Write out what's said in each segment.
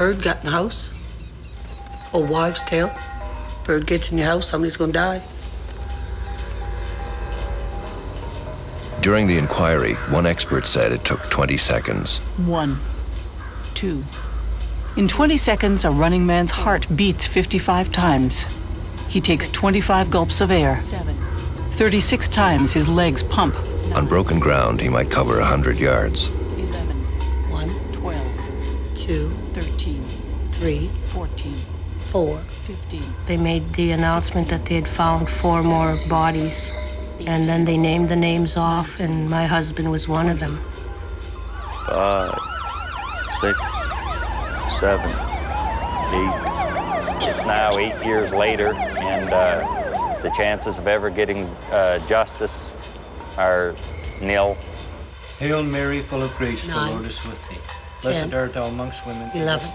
bird got in the house. Old wives' tale. Bird gets in your house, somebody's gonna die. During the inquiry, one expert said it took 20 seconds. 1, 2. In 20 seconds, a running man's heart beats 55 times. He takes 25 gulps of air. 36 times his legs pump. On broken ground, he might cover 100 yards. 11, 1, 12, 2, 13, 3, 14, 4. 15. They made the announcement that they had found 4 more bodies, and then they named the names off, and my husband was one of them. 5, 6, 7, 8. It's now 8 years later, and the chances of ever getting justice are nil. Hail Mary, full of grace, the 9, Lord is with thee. Blessed 10, art thou amongst women. 11.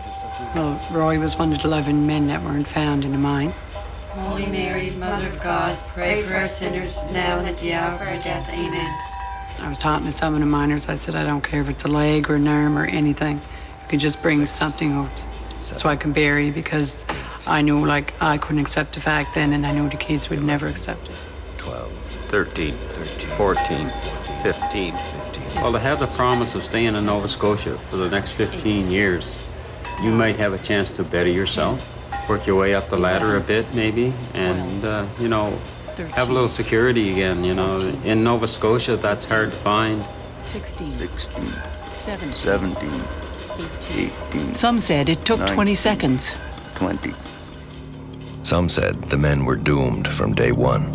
Well, Roy was one of the 11 men that weren't found in the mine. Holy Mary, Mother of God, pray for us sinners now and at the hour of our death. Amen. I was talking to some of the miners. I said, I don't care if it's a leg or an arm or anything. You could just bring something out so I can bury, because I knew, like, I couldn't accept the fact then, and I knew the kids would never accept it. 12, 13, 14, 15. Well, to have the promise of staying in Nova Scotia for the next 15 years, you might have a chance to better yourself, work your way up the ladder a bit, maybe, and, you know, have a little security again, you know. In Nova Scotia, that's hard to find. 16, 17, 17, 18. 18, Some said it took 20 seconds. 20. Some said the men were doomed from day one.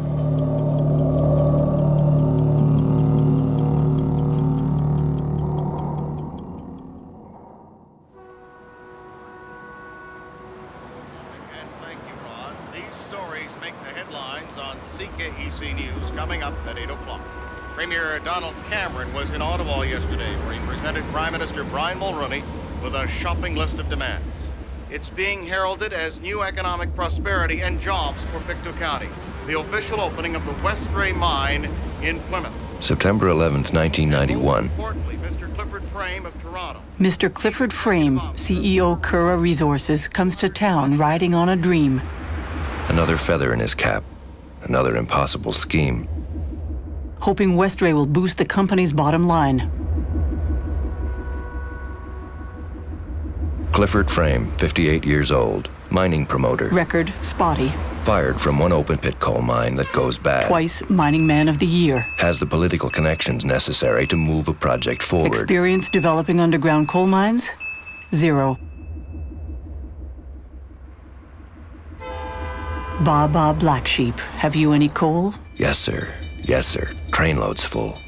CKEC News coming up at 8 o'clock. Premier Donald Cameron was in Ottawa yesterday, where he presented Prime Minister Brian Mulroney with a shopping list of demands. It's being heralded as new economic prosperity and jobs for Pictou County. The official opening of the Westray mine in Plymouth. September 11th, 1991. Most importantly, Mr. Clifford Frame of Toronto. Mr. Clifford Frame, CEO Curra Resources, comes to town riding on a dream. Another feather in his cap. Another impossible scheme. Hoping Westray will boost the company's bottom line. Clifford Frame, 58 years old, mining promoter. Record spotty. Fired from one open pit coal mine that goes bad. Twice Mining Man of the Year. Has the political connections necessary to move a project forward. Experience developing underground coal mines? 0. Baba Black Sheep, have you any coal? Yes, sir. Yes, sir. Trainload's full.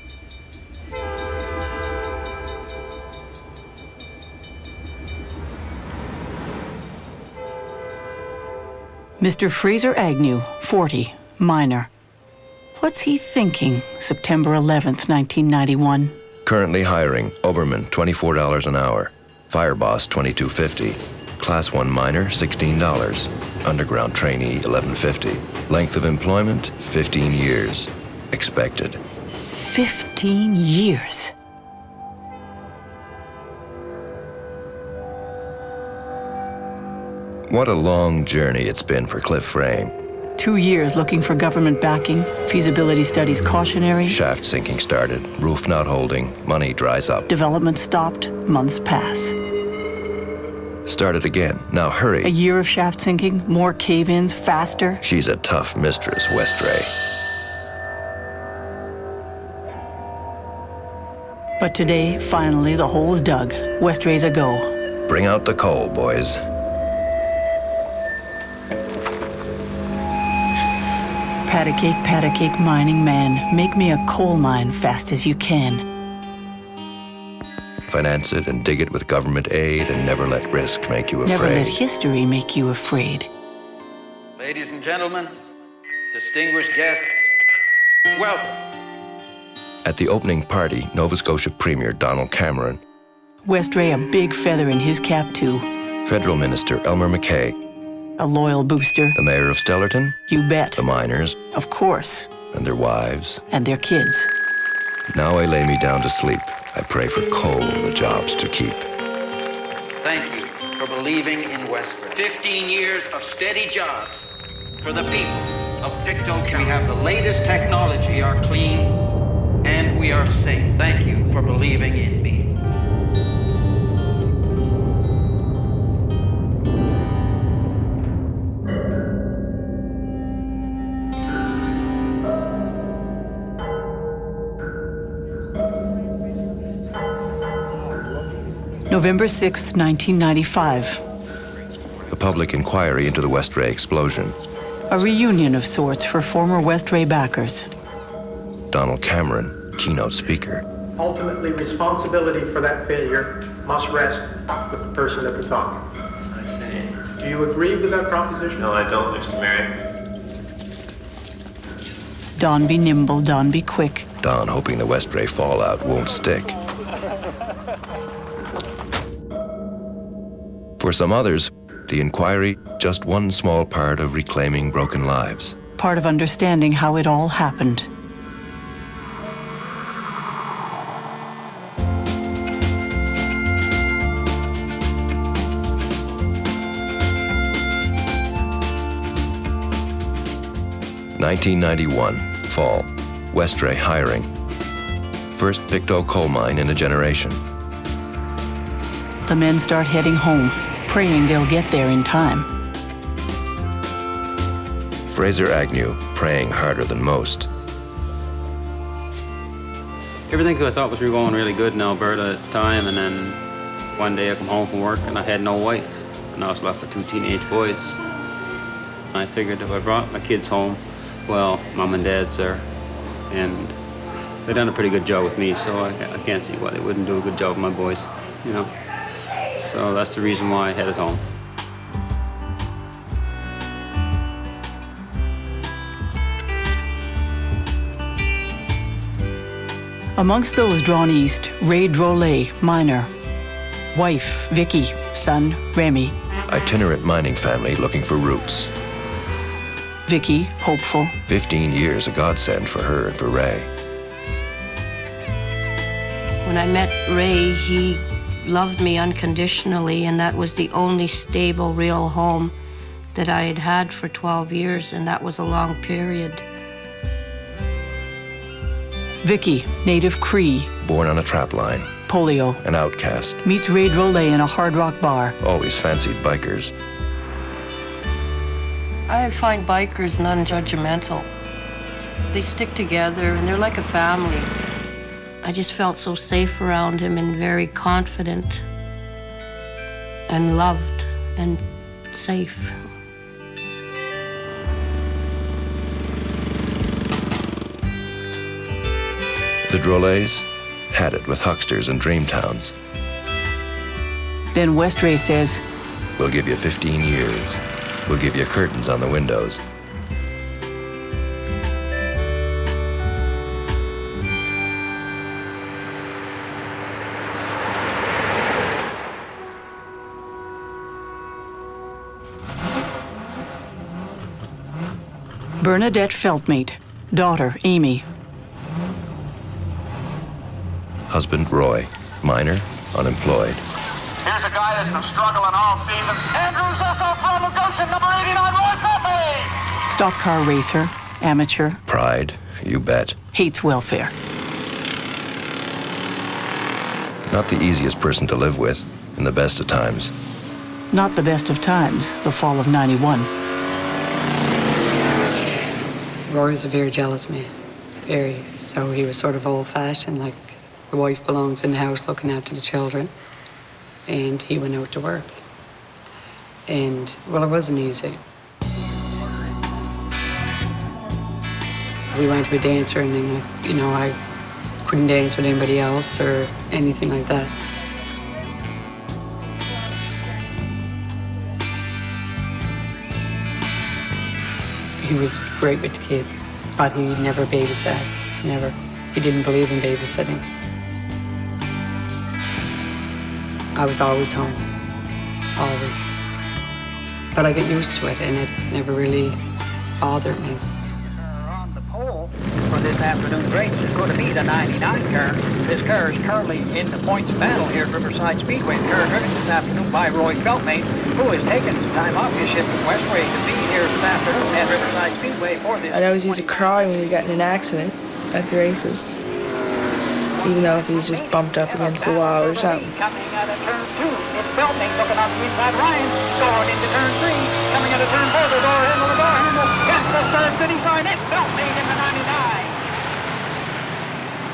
Mr. Fraser Agnew, 40, miner. What's he thinking, September 11th, 1991? Currently hiring, overman, $24 an hour. Fire boss, $22.50. Class 1 miner, $16. Underground trainee, $11.50. Length of employment, 15 years. Expected. 15 years. What a long journey it's been for Cliff Frame. 2 years looking for government backing, feasibility studies cautionary. Shaft sinking started, roof not holding, money dries up. Development stopped, months pass. Started again, now hurry. A year of shaft sinking, more cave-ins, faster. She's a tough mistress, Westray. But today, finally, the hole's dug. Westray's a go. Bring out the coal, boys. Pat a cake mining man. Make me a coal mine fast as you can. Finance it and dig it with government aid, and never let risk make you afraid. Never let history make you afraid. Ladies and gentlemen, distinguished guests, welcome. At the opening party, Nova Scotia Premier Donald Cameron. Westray a big feather in his cap too. Federal Minister Elmer MacKay. A loyal booster. The Mayor of Stellarton. You bet. The miners. Of course. And their wives. And their kids. Now I lay me down to sleep. I pray for coal, the jobs to keep. Thank you for for believing in Westray. 15 years of steady jobs for the people of Pictou County. We have the latest technology, are clean, and we are safe. Thank you for believing in me. November 6th, 1995. A public inquiry into the Westray explosion. A reunion of sorts for former Westray backers. Donald Cameron, keynote speaker. Ultimately, responsibility for that failure must rest with the person at the top. I see. Do you agree with that proposition? No, I don't, Mr. Mayor. Don be nimble, Don be quick. Don hoping the Westray fallout won't stick. For some others, the inquiry, just one small part of reclaiming broken lives. Part of understanding how it all happened. (1991) Fall. Westray hiring. First Pictou coal mine in a generation. The men start heading home, praying they'll get there in time. Fraser Agnew, praying harder than most. Everything I thought was going really good in Alberta at the time, and then one day I come home from work and I had no wife, and I was left with 2 teenage boys. I figured if I brought my kids home, well, Mom and Dad's there, and they've done a pretty good job with me, so I can't see why they wouldn't do a good job with my boys, you know. So that's the reason why I headed home. Amongst those drawn east, Ray Drolet, miner. Wife, Vicky. Son, Remy. Itinerant mining family looking for roots. Vicky, hopeful. 15 years a godsend for her and for Ray. When I met Ray, he loved me unconditionally, and that was the only stable, real home that I had had for 12 years, and that was a long period. Vicky, native Cree. Born on a trapline. Polio. An outcast. Meets Ray Drolet in a hard rock bar. Always fancied bikers. I find bikers non-judgmental. They stick together, and they're like a family. I just felt so safe around him and very confident and loved and safe. The Drolets had it with hucksters and dream towns. Then Westray says, "We'll give you 15 years. We'll give you curtains on the windows." Bernadette Feltmate, daughter Amy. Husband Roy, miner, unemployed. Here's a guy that's been struggling all season. Andrew Zesso from Goshen, number 89, Roy Feltmate! Stock car racer, amateur. Pride, you bet. Hates welfare. Not the easiest person to live with, in the best of times. Not the best of times, the fall of '91. Roy was a very jealous man, very. So he was sort of old-fashioned, like the wife belongs in the house looking after the children, and he went out to work. And, well, it wasn't easy. We went to a dancer, and then, you know, I couldn't dance with anybody else or anything like that. He was great with the kids, but he never babysat, never. He didn't believe in babysitting. I was always home, always. But I get used to it, and it never really bothered me. On the pole. for this afternoon's race is going to be the 99 car. This car is currently in the points battle here at Riverside Speedway. The car driven this afternoon by Roy Feltmate, who has taken some time off his shift at Westray to be here this afternoon at Riverside Speedway for this. I'd always used to cry when we got in an accident at the races, even though if he was just bumped up against the wall or something. Coming out of turn 2, it's Feltmate looking up the inside Ryan, going into turn 3, coming out of turn 4, the door handle, yes, the third city sign, it's Feltmate in the 99.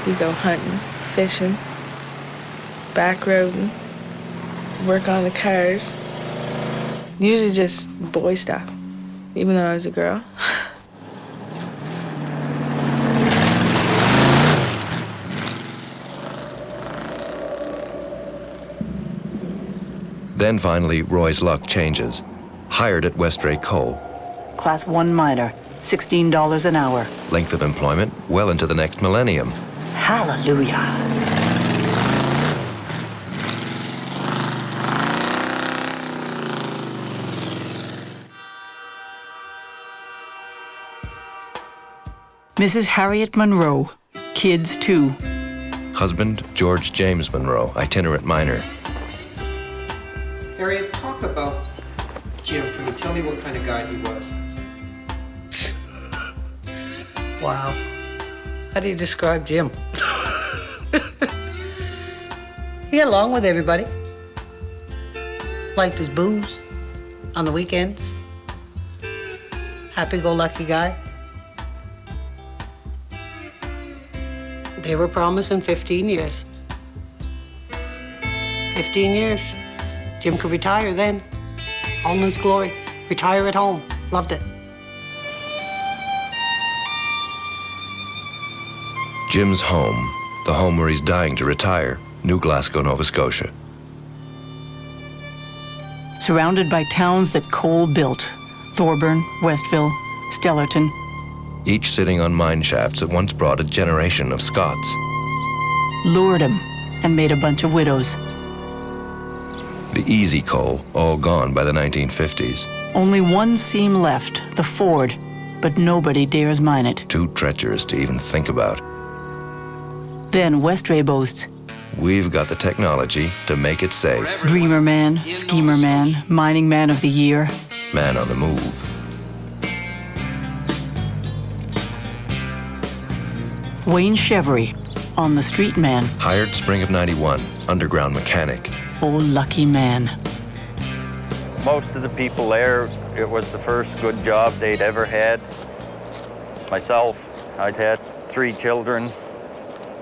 We go hunting, fishing, back roading, work on the cars. Usually just boy stuff, even though I was a girl. Then finally, Roy's luck changes. Hired at Westray Coal. Class 1 miner, $16 an hour. Length of employment well into the next millennium. Hallelujah. Mrs. Harriet Monroe, kids 2. Husband, George James Monroe, itinerant miner. Harriet, talk about Jim for me. Tell me what kind of guy he was. Wow. How do you describe Jim? He got along with everybody. Liked his booze on the weekends. Happy-go-lucky guy. They were promising 15 years. 15 years. Jim could retire then. All in his glory. Retire at home. Loved it. Jim's home, the home where he's dying to retire, New Glasgow, Nova Scotia. Surrounded by towns that coal built. Thorburn, Westville, Stellarton. Each sitting on mine shafts that once brought a generation of Scots. Lured him and made a bunch of widows. The easy coal, all gone by the 1950s. Only one seam left, the Ford, but nobody dares mine it. Too treacherous to even think about. Then Westray boasts, we've got the technology to make it safe. Dreamer man, schemer man, mining man of the year. Man on the move. Wayne Chevery, on the street man. Hired spring of '91, underground mechanic. Oh, lucky man. Most of the people there, it was the first good job they'd ever had. Myself, I'd had 3 children.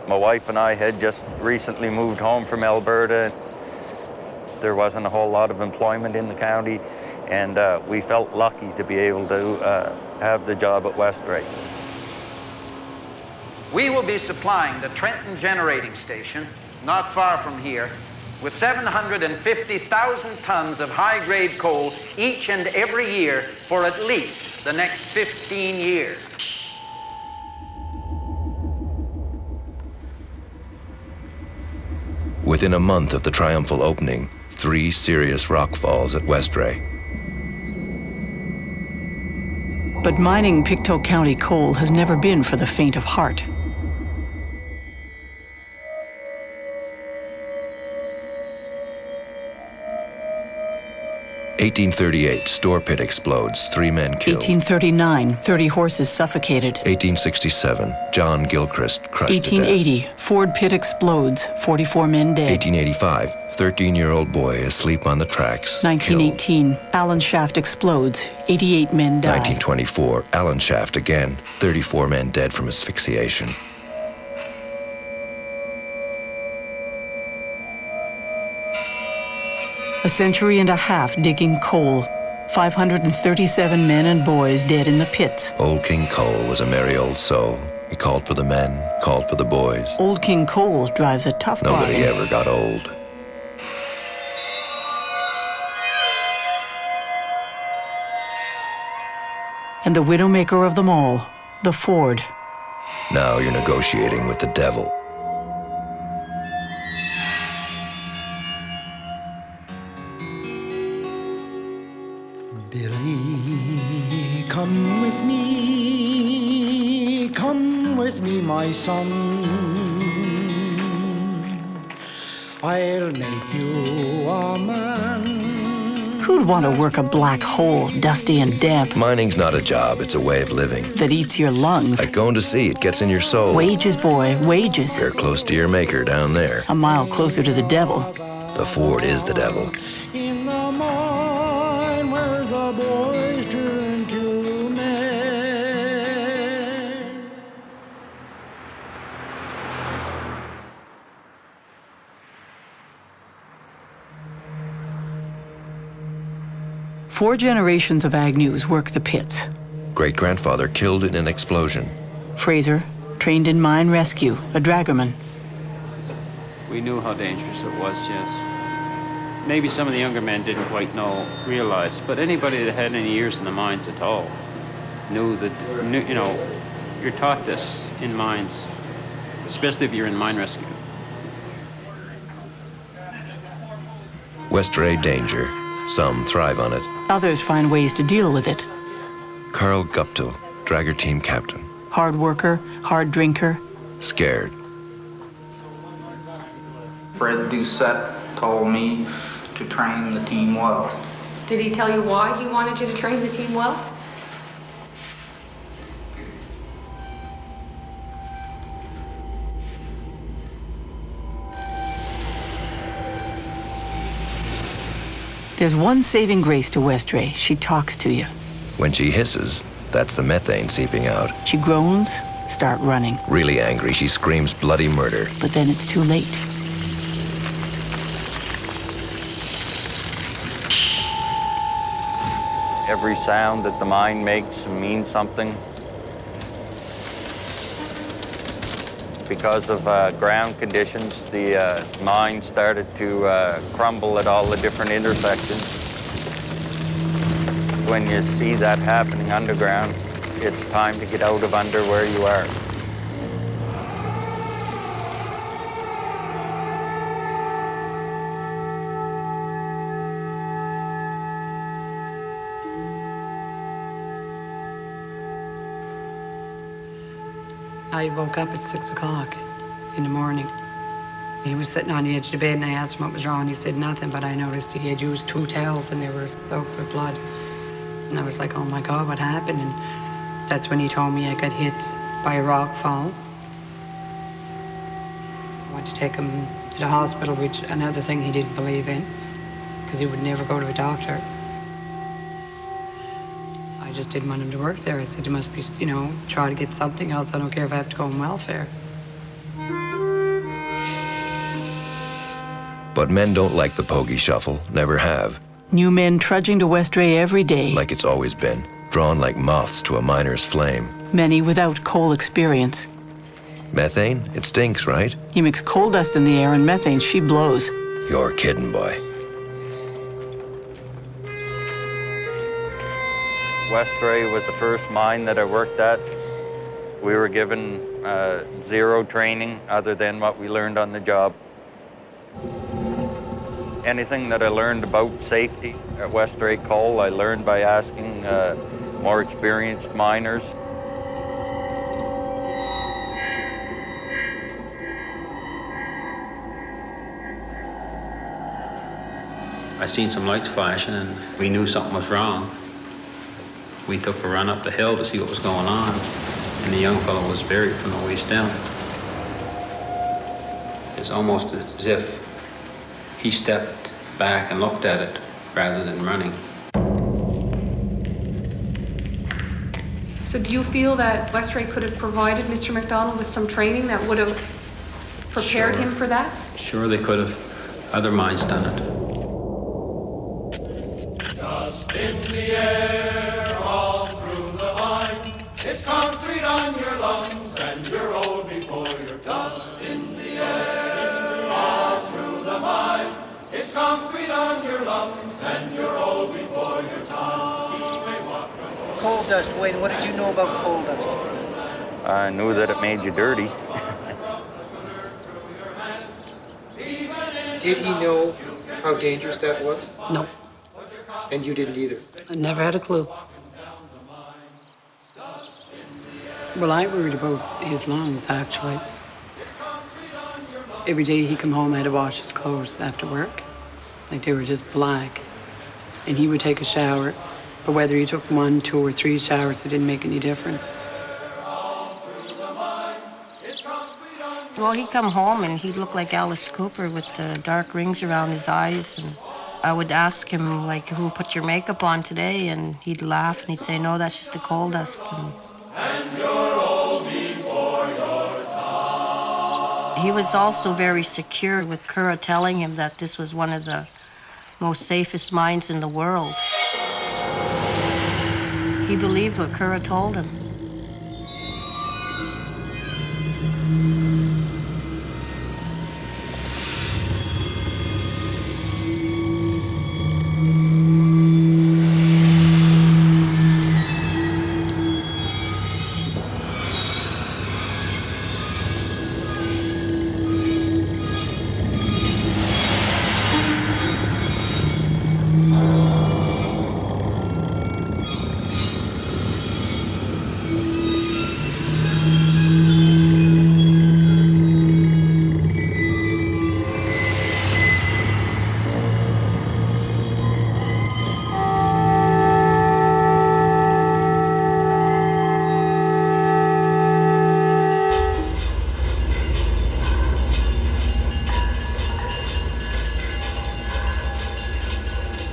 My wife and I had just recently moved home from Alberta. There wasn't a whole lot of employment in the county, and we felt lucky to be able to have the job at Westray. We will be supplying the Trenton Generating Station, not far from here, with 750,000 tons of high-grade coal each and every year for at least the next 15 years. Within a month of the triumphal opening, 3 serious rock falls at Westray. But mining Pictou County coal has never been for the faint of heart. (1838) store pit explodes, 3 men killed. 1839, 30 horses suffocated. 1867, John Gilchrist crushed 1880, to death. Ford pit explodes, 44 men dead. 1885, 13-year-old boy asleep on the tracks. 1918, Allen shaft explodes, 88 men die. 1924, Allen shaft again, 34 men dead from asphyxiation. A century and a half digging coal. 537 men and boys dead in the pits. Old King Cole was a merry old soul. He called for the men, called for the boys. Old King Cole drives a tough Nobody bargain. ever got old. And the widowmaker of them all, the Ford. Now you're negotiating with the devil. Billy, come with me, come with with me, my son. I'll make you a man. Who'd want to work a black hole, dusty and damp, Mining's not a job, it's a way of living. that eats your lungs? Like going to sea, it gets in your soul. Wages, boy, wages. You're close to your maker down there. A mile closer to the devil. The Ford is the devil. In the mine where the boys turn to men. Four generations of Agnews work the pits. Great-grandfather killed in an explosion. Fraser, trained in mine rescue, a draggerman. We knew how dangerous it was, yes. Maybe some of the younger men didn't quite realize, but anybody that had any years in the mines at all knew that, you know, you're taught this in mines, especially if you're in mine rescue. Westray danger. Some thrive on it. Others find ways to deal with it. Carl Guptill, dragger team captain. Hard worker, hard drinker. Scared. Fred Doucette told me to train the team well. Did he tell you why he wanted you to train the team well? There's one saving grace to Westray. She talks to you. When she hisses, that's the methane seeping out. She groans, start running. Really angry, she screams bloody murder. But then it's too late. Every sound that the mine makes means something. Because of ground conditions, the mine started to crumble at all the different intersections. When you see that happening underground, it's time to get out of under where you are. I woke up at 6 o'clock in the morning. He was sitting on the edge of the bed and I asked him what was wrong. He said nothing, but I noticed he had used 2 towels and they were soaked with blood. And I was like, oh my God, what happened? And that's when he told me I got hit by a rock fall. I went to take him to the hospital, which another thing he didn't believe in, because he would never go to a doctor. I just didn't want him to work there. I said, you must be, you know, try to get something else. I don't care if I have to go on welfare. But men don't like the pogey shuffle, never have. New men trudging to Westray every day. Like it's always been, drawn like moths to a miner's flame. Many without coal experience. Methane? It stinks, right? You mix coal dust in the air and methane, she blows. You're kidding, boy. Westray was the first mine that I worked at. We were given zero training other than what we learned on the job. Anything that I learned about safety at Westray Coal, I learned by asking more experienced miners. I seen some lights flashing and we knew something was wrong. We took a run up the hill to see what was going on, and the young fellow was buried from the waist down. It's almost as if he stepped back and looked at it rather than running. So do you feel that Westray could have provided Mr. McDonald with some training that would have prepared him for that? Sure, they could have. Other mines done it. Dust in the air, all through the mine. It's concrete on your lungs, and you're old before your dust in the air, all through the mine. It's concrete on your lungs, and you're old before your time. Coal dust, Wayne, what did you know about coal dust? I knew that it made you dirty. Did he know how dangerous that was? No. And you didn't either? I never had a clue. Well, I worried about his lungs, actually. Every day he come home, I had to wash his clothes after work. Like, they were just black. And he would take a shower, but whether he took 1, 2, or 3 showers, it didn't make any difference. Well, he'd come home and he'd look like Alice Cooper with the dark rings around his eyes. And I would ask him, like, who put your makeup on today? And he'd laugh and he'd say, no, that's just the coal dust. And you're old before your time. He was also very secure with Curra telling him that this was one of the most safest mines in the world. He believed what Curra told him.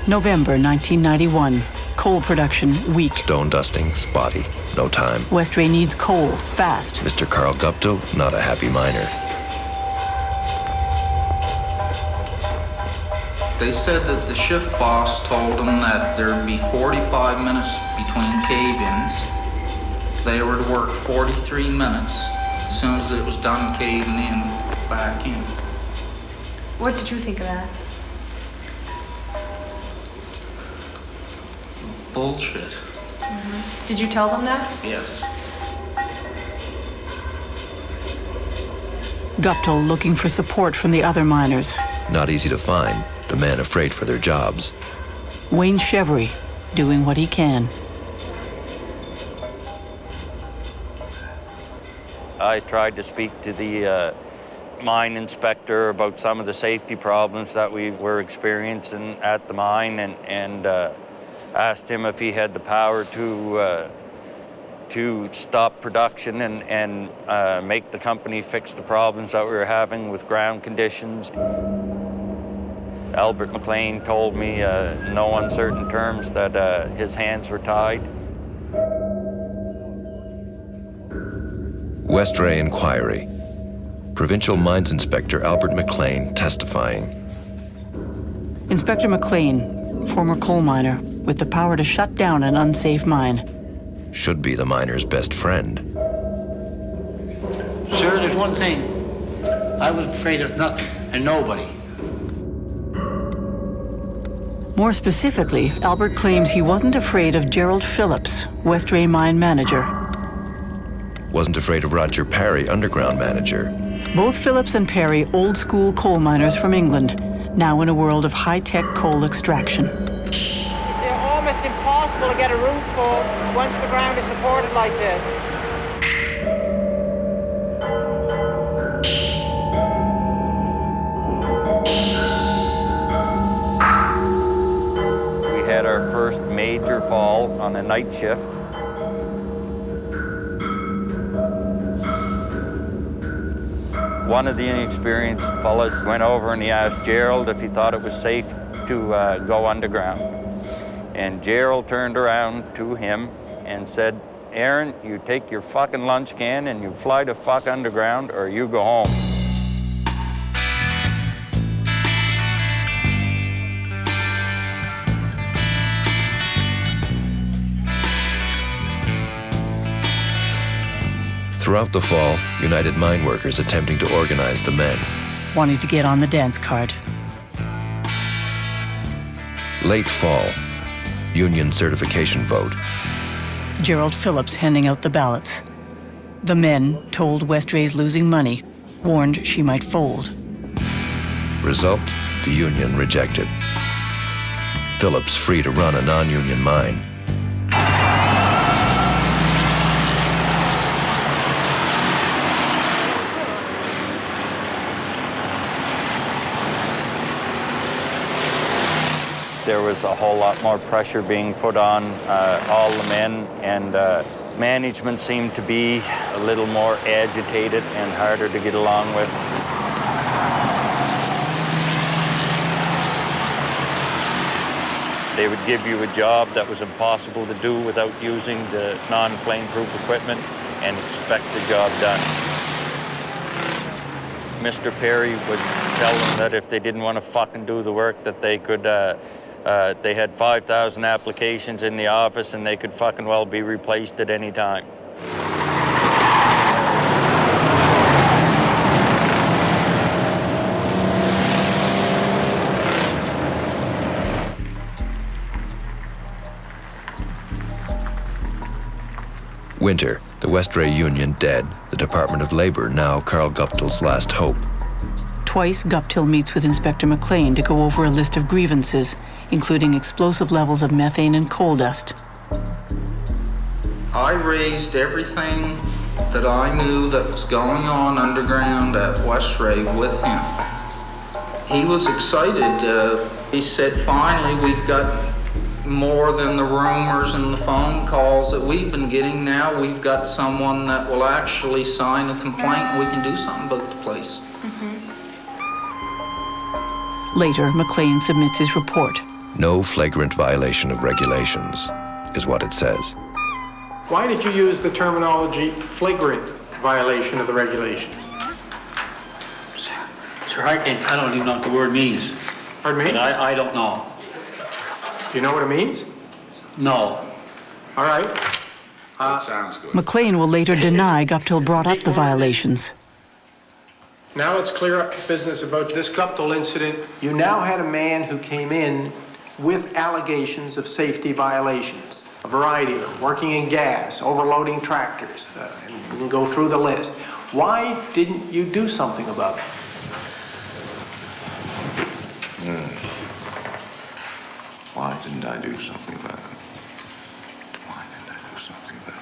November 1991. Coal production weak. Stone dusting, spotty, no time. Westray needs coal, fast. Mr. Carl Gupto, not a happy miner. They said that the shift boss told them that there'd be 45 minutes between cave-ins. They were to work 43 minutes. As soon as it was done caving in, back in. What did you think of that? Bullshit. Mm-hmm. Did you tell them that? Yes. Gupto looking for support from the other miners. Not easy to find. The men afraid for their jobs. Wayne Chevry doing what he can. I tried to speak to the mine inspector about some of the safety problems that we were experiencing at the mine, and asked him if he had the power to stop production and make the company fix the problems that we were having with ground conditions. Albert McLean told me in no uncertain terms that his hands were tied. Westray Inquiry. Provincial Mines Inspector Albert McLean testifying. Inspector McLean, former coal miner, with the power to shut down an unsafe mine. Should be the miner's best friend. Sir, there's one thing. I was afraid of nothing and nobody. More specifically, Albert claims he wasn't afraid of Gerald Phillips, Westray mine manager. Wasn't afraid of Roger Parry, underground manager. Both Phillips and Parry, old-school coal miners from England, now in a world of high-tech coal extraction. It's almost impossible to get a root full once the ground is supported like this. We had our first major fall on a night shift. One of the inexperienced fellas went over and he asked Gerald if he thought it was safe to go underground. And Gerald turned around to him and said, "Aaron, you take your fucking lunch can and you fly the fuck underground or you go home." Throughout the fall, United Mine Workers attempting to organize the men. Wanting to get on the dance card. Late fall, union certification vote. Gerald Phillips handing out the ballots. The men, told Westray's losing money, warned she might fold. Result, the union rejected. Phillips free to run a non-union mine. was a whole lot more pressure being put on all the men, and management seemed to be a little more agitated and harder to get along with. They would give you a job that was impossible to do without using the non-flame-proof equipment and expect the job done. Mr. Perry would tell them that if they didn't want to fucking do the work, that they could, they had 5,000 applications in the office and they could fucking well be replaced at any time. Winter, the Westray Union dead, the Department of Labor now Carl Guptill's last hope. Twice, Guptill meets with Inspector McLean to go over a list of grievances, including explosive levels of methane and coal dust. I raised everything that I knew that was going on underground at Westray with him. He was excited. He said, finally, we've got more than the rumors and the phone calls that we've been getting. Now we've got someone that will actually sign a complaint. We can do something about the place. Later, McLean submits his report. No flagrant violation of regulations, is what it says. Why did you use the terminology flagrant violation of the regulations? Sir, I don't even know what the word means. Pardon me? But I don't know. Do you know what it means? No. All right. Sounds good. McLean will later deny Guptill brought up the violations. Now let's clear up the business about this Guptill incident. You now had a man who came in with allegations of safety violations, a variety of them, working in gas, overloading tractors, and we can go through the list. Why didn't you do something about it? Why didn't I do something about it? Why didn't I do something about it?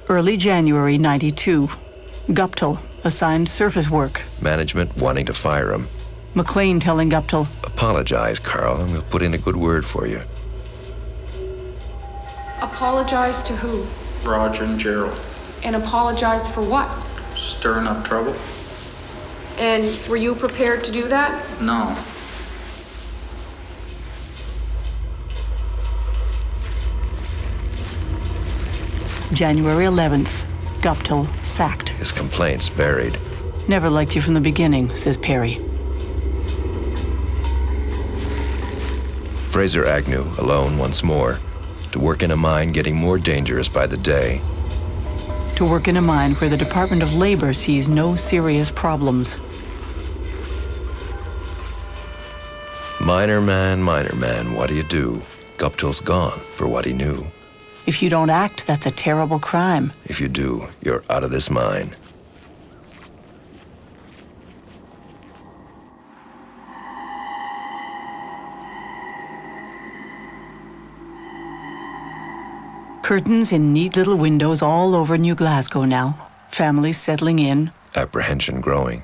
Early January '92. Guptill, assigned surface work. Management wanting to fire him. McLean telling Guptill, apologize, Carl, and we'll put in a good word for you. Apologize to who? Roger and Gerald. And apologize for what? Stirring up trouble? And were you prepared to do that? No. January 11th. Guptill sacked. His complaints buried. Never liked you from the beginning, says Perry. Fraser Agnew, alone once more. To work in a mine getting more dangerous by the day. To work in a mine where the Department of Labor sees no serious problems. Miner man, what do you do? Guptill's gone for what he knew. If you don't act, that's a terrible crime. If you do, you're out of this mine. Curtains in neat little windows all over New Glasgow now. Families settling in. Apprehension growing.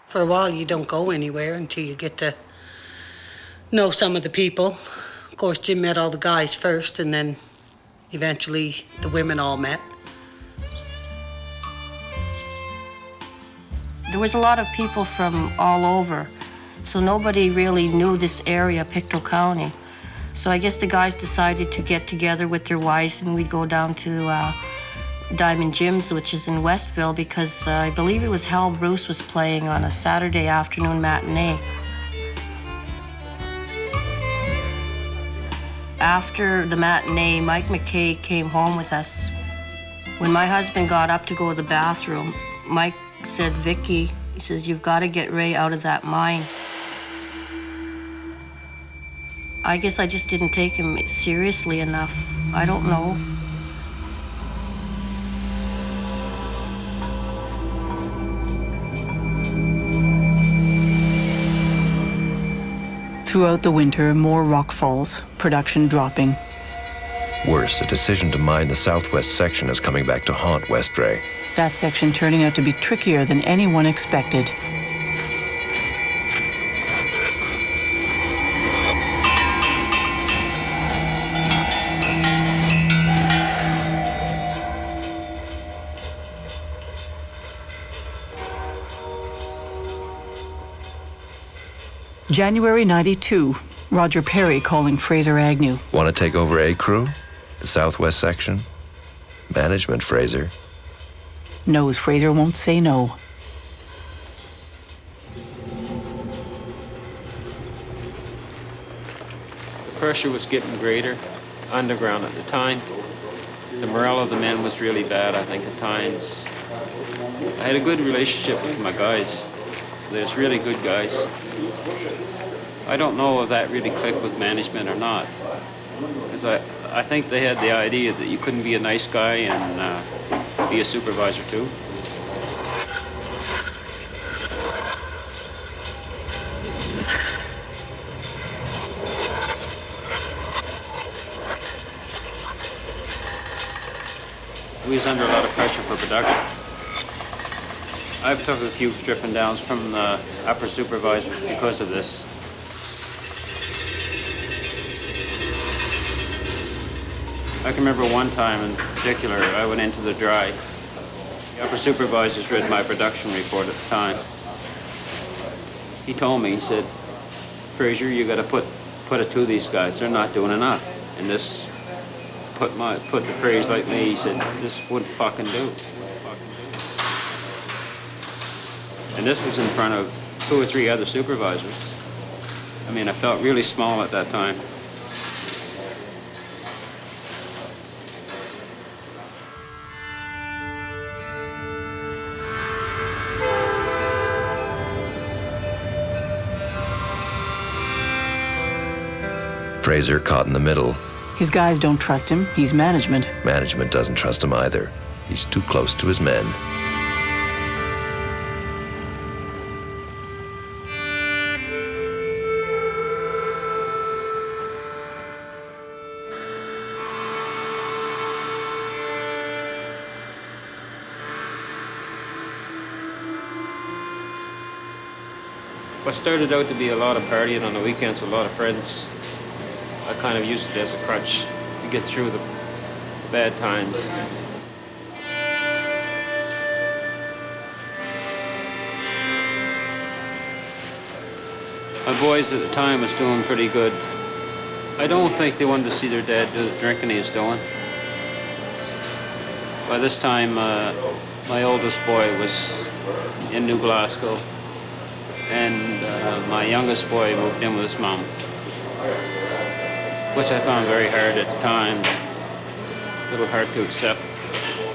For a while, you don't go anywhere until you get to know some of the people. Of course, Jim met all the guys first, and then eventually the women all met. There was a lot of people from all over, so nobody really knew this area, Pictou County. So I guess the guys decided to get together with their wives, and we'd go down to Diamond Jim's, which is in Westville, because I believe it was Hal Bruce was playing on a Saturday afternoon matinee. After the matinee, Mike McKay came home with us. When my husband got up to go to the bathroom, Mike said, "Vicky," he says, "you've got to get Ray out of that mine." I guess I just didn't take him seriously enough. I don't know. Throughout the winter, more rock falls, production dropping. Worse, a decision to mine the southwest section is coming back to haunt Westray. That section turning out to be trickier than anyone expected. January 92, Roger Perry calling Fraser Agnew. Want to take over A crew? The southwest section? Management, Fraser. Knows Fraser won't say no. The pressure was getting greater underground at the time. The morale of the men was really bad, I think, at times. I had a good relationship with my guys. There's really good guys. I don't know if that really clicked with management or not, because I think they had the idea that you couldn't be a nice guy and be a supervisor too. We was under a lot of pressure for production. I've took a few stripping downs from the upper supervisors because of this. I can remember one time in particular, I went into the dry. The upper supervisors read my production report at the time. He told me, he said, Fraser, you gotta put it to these guys, they're not doing enough. And this put the phrase like me, he said, this wouldn't fucking do. And this was in front of 2 or 3 other supervisors. I mean, I felt really small at that time. Fraser caught in the middle. His guys don't trust him. He's management. Management doesn't trust him either. He's too close to his men. What started out to be a lot of partying on the weekends with a lot of friends, I kind of used it as a crutch to get through the bad times. My boys at the time was doing pretty good. I don't think they wanted to see their dad do the drinking he was doing. By this time, my oldest boy was in New Glasgow, and my youngest boy moved in with his mom, which I found very hard at the time, a little hard to accept,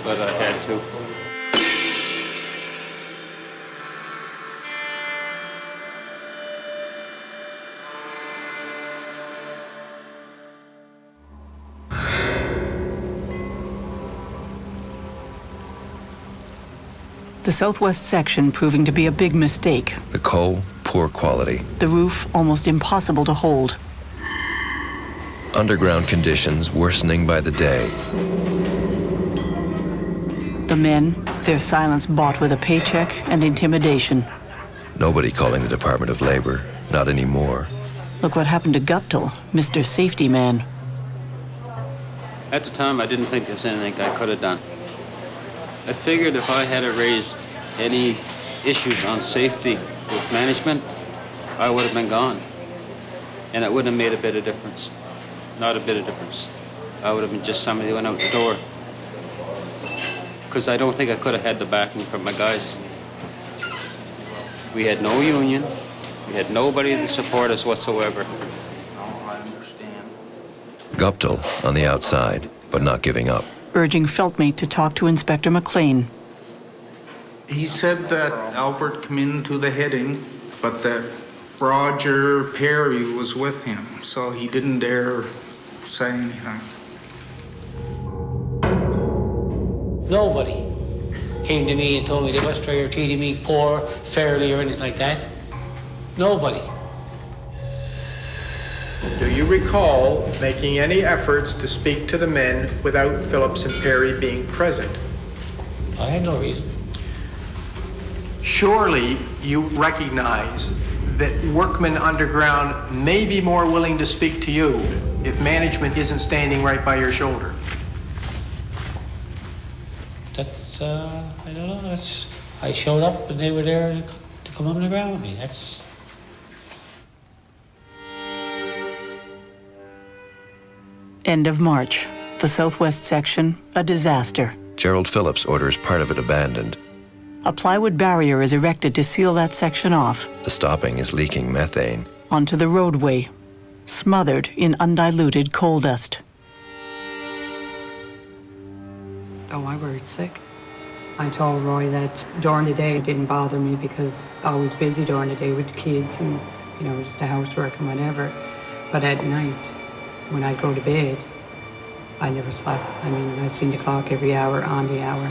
but I had to. The southwest section proving to be a big mistake. The coal, poor quality. The roof almost impossible to hold. Underground conditions worsening by the day. The men, their silence bought with a paycheck and intimidation. Nobody calling the Department of Labor, not anymore. Look what happened to Guptill, Mr. Safety Man. At the time, I didn't think there was anything I could have done. I figured if I had raised any issues on safety with management, I would have been gone. And it wouldn't have made a bit of difference. Not a bit of difference. I would have been just somebody who went out the door. Because I don't think I could have had the backing from my guys. We had no union. We had nobody to support us whatsoever. Guptill on the outside, but not giving up. Urging Feltmate to talk to Inspector McLean. He said that Albert came into the heading, but that Roger Perry was with him, so he didn't dare say anything. Nobody came to me and told me that Westray are treating me poor, fairly, or anything like that. Nobody. Do you recall making any efforts to speak to the men without Phillips and Perry being present? I had no reason. Surely you recognize that workmen underground may be more willing to speak to you if management isn't standing right by your shoulder. That's, I don't know, that's, I showed up and they were there to come on the ground with me. That's... End of March. The southwest section, a disaster. Gerald Phillips orders part of it abandoned. A plywood barrier is erected to seal that section off. The stopping is leaking methane. Onto the roadway, smothered in undiluted coal dust. Oh, I worried sick. I told Roy that during the day it didn't bother me because I was busy during the day with the kids and, you know, just the housework and whatever. But at night, when I'd go to bed, I never slept. I mean, I seen the clock every hour on the hour.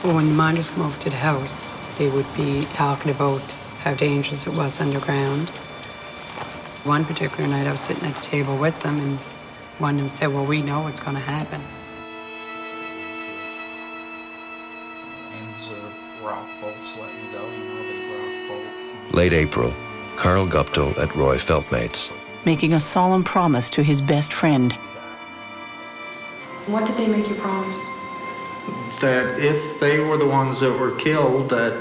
Well, when the miners come over to the house, they would be talking about how dangerous it was underground. One particular night I was sitting at the table with them and one of them said, well, we know what's going to happen. Rock bolts letting go, you know, they rock bolt. Late April, Carl Guptill at Roy Feltmates. Making a solemn promise to his best friend. What did they make you promise? That if they were the ones that were killed, that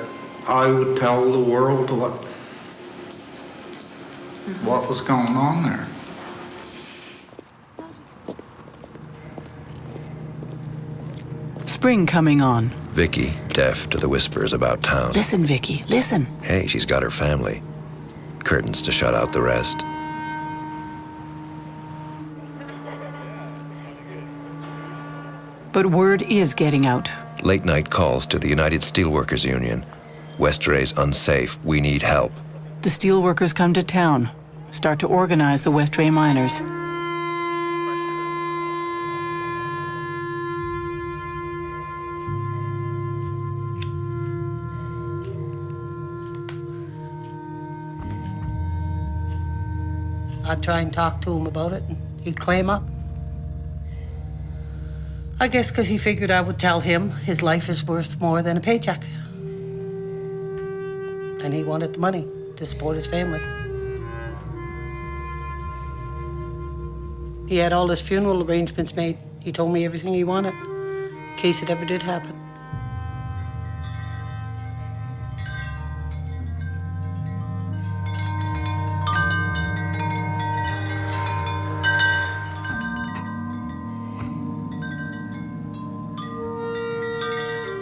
I would tell the world what was going on there. Spring coming on. Vicky, deaf to the whispers about town. Listen, Vicky, listen. Hey, she's got her family. Curtains to shut out the rest. But word is getting out. Late night calls to the United Steelworkers Union. Westray's unsafe. We need help. The steelworkers come to town, start to organize the Westray miners. I'd try and talk to him about it, and he'd claim up. I guess because he figured I would tell him his life is worth more than a paycheck. And he wanted the money to support his family. He had all his funeral arrangements made. He told me everything he wanted, in case it ever did happen.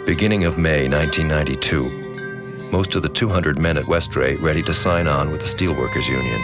Beginning of May 1992, most of the 200 men at Westray ready to sign on with the Steelworkers Union.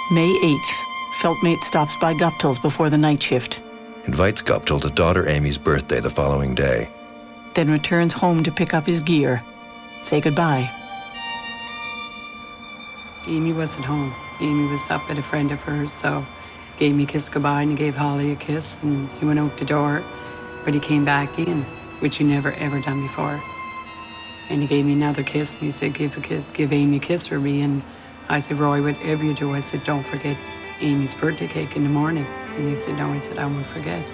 May 8th, Feltmate stops by Guptill's before the night shift. Invites Guptill to daughter Amy's birthday the following day. Then returns home to pick up his gear. Say goodbye. Amy wasn't home. Amy was up at a friend of hers, so gave me a kiss goodbye and he gave Holly a kiss and he went out the door, but he came back in, which he never ever done before. And he gave me another kiss and he said, give Amy a kiss for me. And I said, Roy, whatever you do, I said, don't forget Amy's birthday cake in the morning. And he said, no, he said, I won't forget.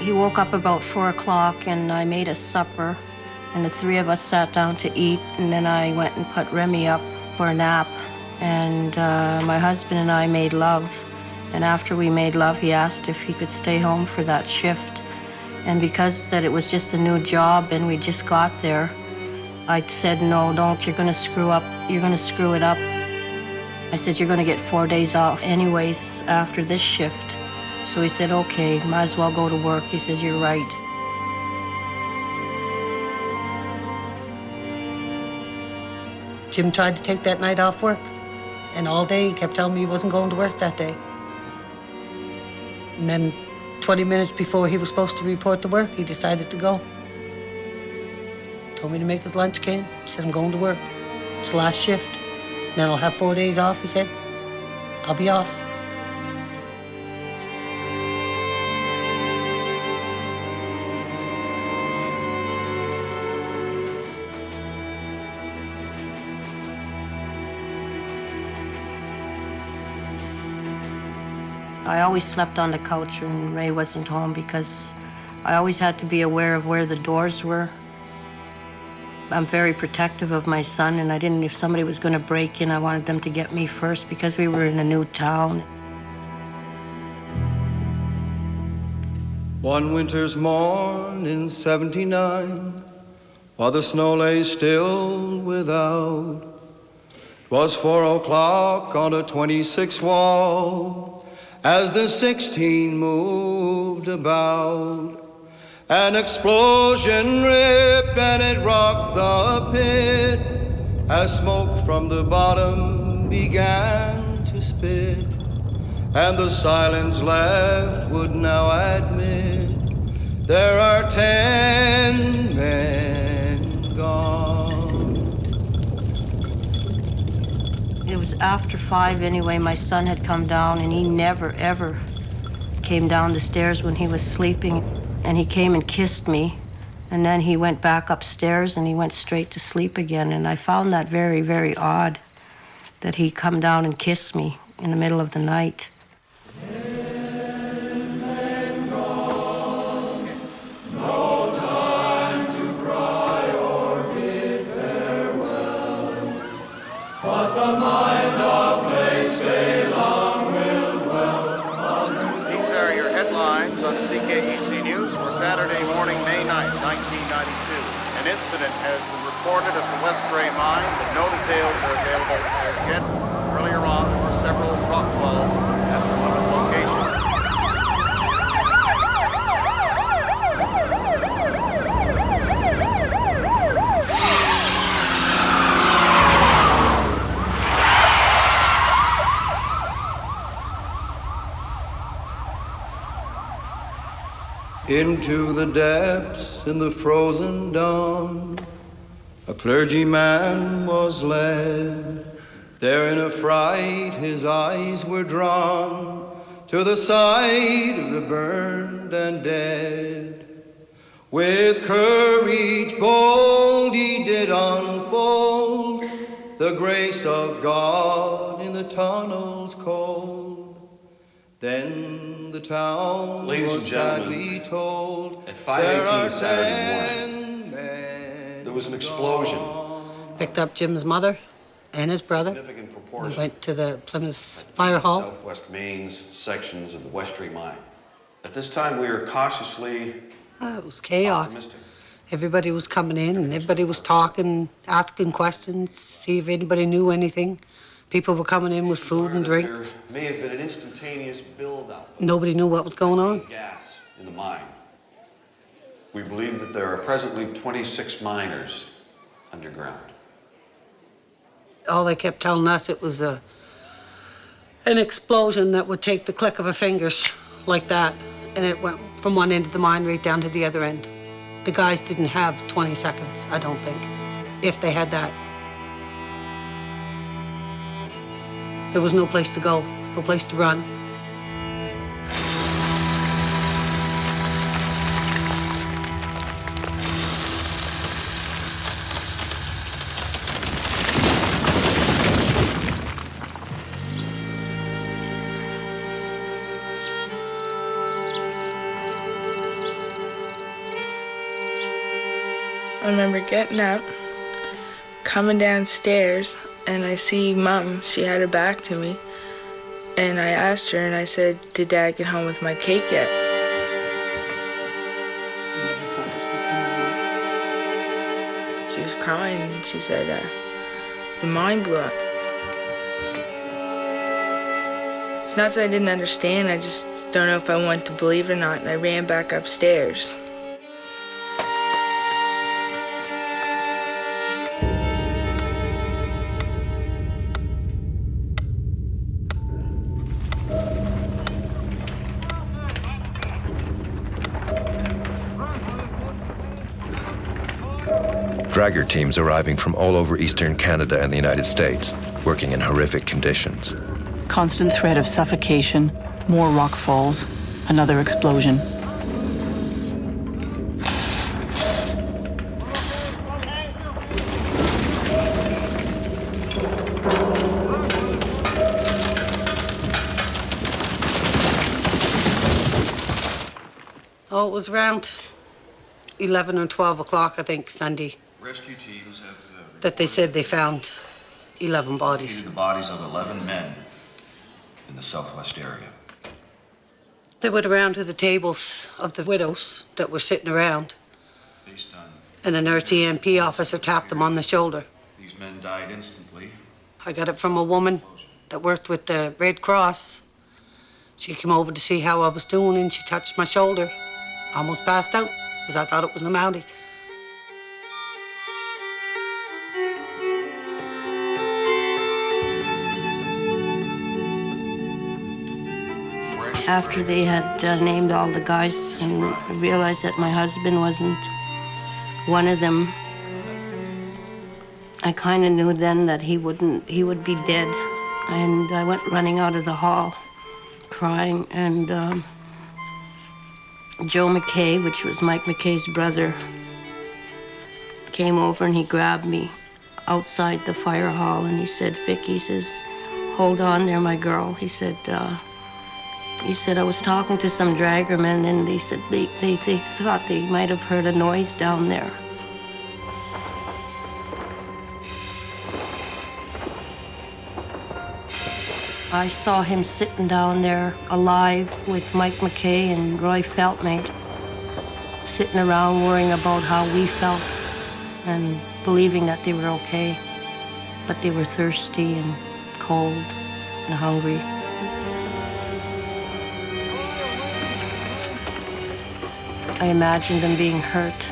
He woke up about 4 o'clock and I made a supper and the three of us sat down to eat and then I went and put Remy up for a nap and my husband and I made love And after we made love, he asked if he could stay home for that shift. And because that it was just a new job and we just got there, I said, no, don't, you're gonna screw up, you're gonna screw it up. I said, you're gonna get 4 days off anyways after this shift. So he said, okay, might as well go to work. He says, you're right. Jim tried to take that night off work, and all day he kept telling me he wasn't going to work that day. And then 20 minutes before he was supposed to report to work, he decided to go. Told me to make his lunch can. He said, I'm going to work. It's the last shift. And then I'll have 4 days off, he said. I'll be off. I always slept on the couch when Ray wasn't home because I always had to be aware of where the doors were. I'm very protective of my son, and I didn't, if somebody was going to break in, I wanted them to get me first because we were in a new town. One winter's morn in '79, while the snow lay still without, 'twas 4 o'clock on a 26 wall, as the 16 moved about. An explosion ripped and it rocked the pit, as smoke from the bottom began to spit, and the silence left would now admit there are 10 men gone. It was after 5 anyway. My son had come down, and he never, ever came down the stairs when he was sleeping. And he came and kissed me, and then he went back upstairs and he went straight to sleep again. And I found that very, very odd that he come down and kissed me in the middle of the night. CKEC News for Saturday morning, May 9th, 1992. An incident has been reported at the Westray mine, but no details are available as yet. Earlier on, there were several rock falls at the Plymouth location. Into the depths in the frozen dawn, a clergyman was led. There in a fright his eyes were drawn to the sight of the burned and dead. With courage bold he did unfold the grace of God in the tunnels cold. Then the town Ladies was and gentlemen, sadly told at there are 5:18 Saturday 10 men there was an explosion. Picked up Jim's mother and his brother. Significant We proportion. went to the Plymouth Fire Hall. Southwest Maine's sections of the Westray mine. At this time, we are cautiously It was chaos. optimistic. Everybody was coming in and everybody was talking, asking questions, see if anybody knew anything. People were coming in with food and drinks. There may have been an instantaneous build-up Nobody knew what was going on. of gas in the mine. We believe that there are presently 26 miners underground. All they kept telling us, it was an explosion that would take the click of a fingers like that. And it went from one end of the mine right down to the other end. The guys didn't have 20 seconds, I don't think, if they had that. There was no place to go, no place to run. I remember getting up, coming downstairs, and I see Mom. She had her back to me, And I asked her, and I said, did Dad get home with my cake yet? She was crying, and she said, the mine blew up. It's not that I didn't understand, I just don't know if I wanted to believe it or not, and I ran back upstairs. Dragger teams arriving from all over eastern Canada and the United States, working in horrific conditions. Constant threat of suffocation, more rock falls, another explosion. Oh, it was around 11 or 12 o'clock, I think, Sunday, Rescue teams have that they said they found 11 bodies. located the bodies of 11 men in the southwest area. They went around to the tables of the widows that were sitting around, Based on and a nurse EMP officer tapped them on the shoulder. these men died instantly. I got it from a woman that worked with the Red Cross. She came over to see how I was doing, and she touched my shoulder. Almost passed out, because I thought it was a Mountie. After they had named all the guys and realized that my husband wasn't one of them, I kind of knew then that he would be dead. And I went running out of the hall, crying, and Joe McKay, which was Mike McKay's brother, came over and he grabbed me outside the fire hall and he said, Vic, he says, hold on there, my girl. He said, I was talking to some draggermen and they said they thought they might have heard a noise down there. I saw him sitting down there alive with Mike McKay and Roy Feltmate, sitting around worrying about how we felt and believing that they were okay, but they were thirsty and cold and hungry. I imagined them being hurt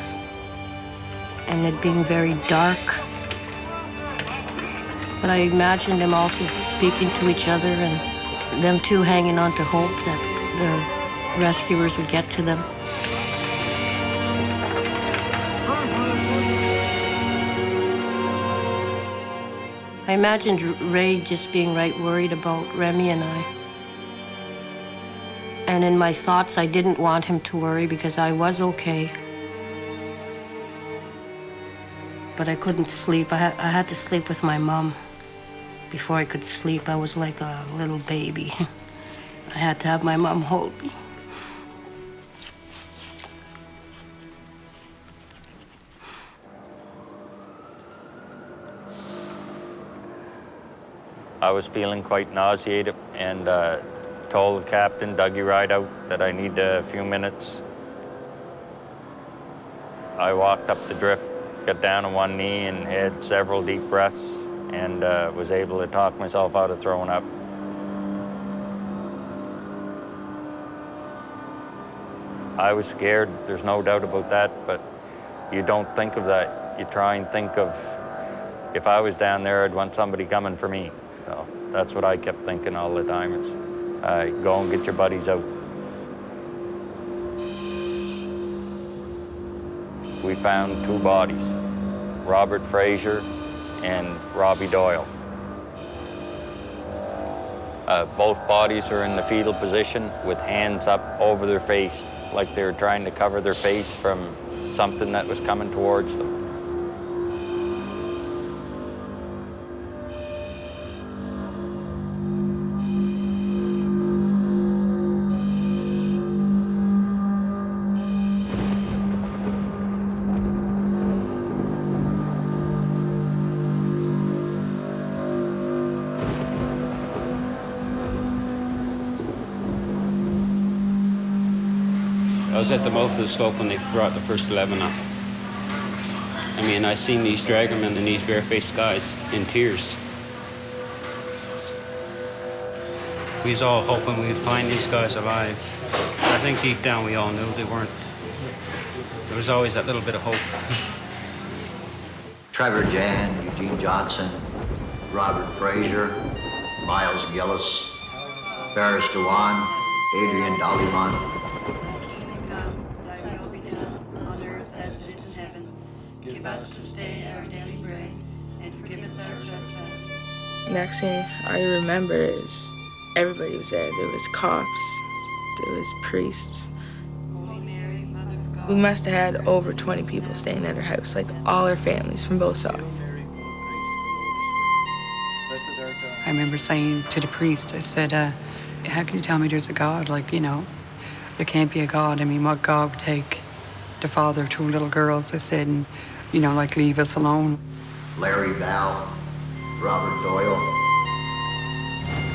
and it being very dark. But I imagined them also speaking to each other and them two hanging on to hope that the rescuers would get to them. I imagined Ray just being right worried about Remy and I. And in my thoughts, I didn't want him to worry because I was okay. But I couldn't sleep. I had to sleep with my mom. Before I could sleep, I was like a little baby. I had to have my mom hold me. I was feeling quite nauseated and told Captain Dougie Rideout that I need a few minutes. I walked up the drift, got down on one knee and had several deep breaths and was able to talk myself out of throwing up. I was scared, there's no doubt about that, but you don't think of that. You try and think of, if I was down there, I'd want somebody coming for me. So that's what I kept thinking all the time, is go and get your buddies out. We found two bodies, Robert Fraser and Robbie Doyle. Both bodies are in the fetal position with hands up over their face, like they were trying to cover their face from something that was coming towards them. was at the mouth of the slope when they brought the first 11 up. I mean, I seen these dragomen and these barefaced guys in tears. We was all hoping we'd find these guys alive. I think deep down we all knew they weren't. There was always that little bit of hope. Trevor Jan, Eugene Johnson, Robert Fraser, Miles Gillis, Ferris Dewan, Adrian Dollyman. Thy will be done on earth as it is in heaven. Give us this day our daily bread, and forgive us our trespasses. Next thing I remember is everybody was there. There was cops, there was priests. We must have had over 20 people staying at our house, like all our families from both sides. I remember saying to the priest, I said, how can you tell me there's a God? Like, you know, there can't be a God. I mean, what God would take the father of 2 little girls? I said, and, you know, like, leave us alone. Larry Val, Robert Doyle,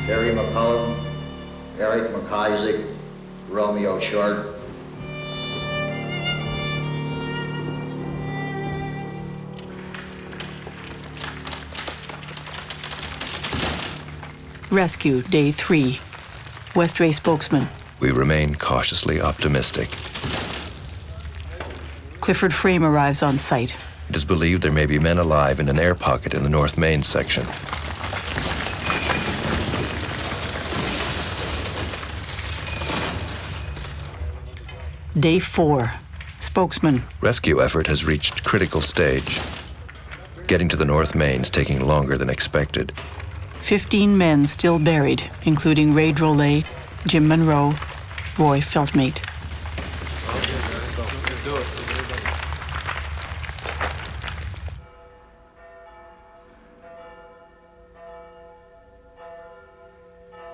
Harry McCullum, Eric McIsaac, Romeo Short. Rescue, Day 3. Westray spokesman. We remain cautiously optimistic. Clifford Frame arrives on site. It is believed there may be men alive in an air pocket in the North Main section. Day 4. Spokesman. Rescue effort has reached critical stage. Getting to the North Main is taking longer than expected. 15 men still buried, including Ray Drolet, Jim Monroe, Roy Feltmate.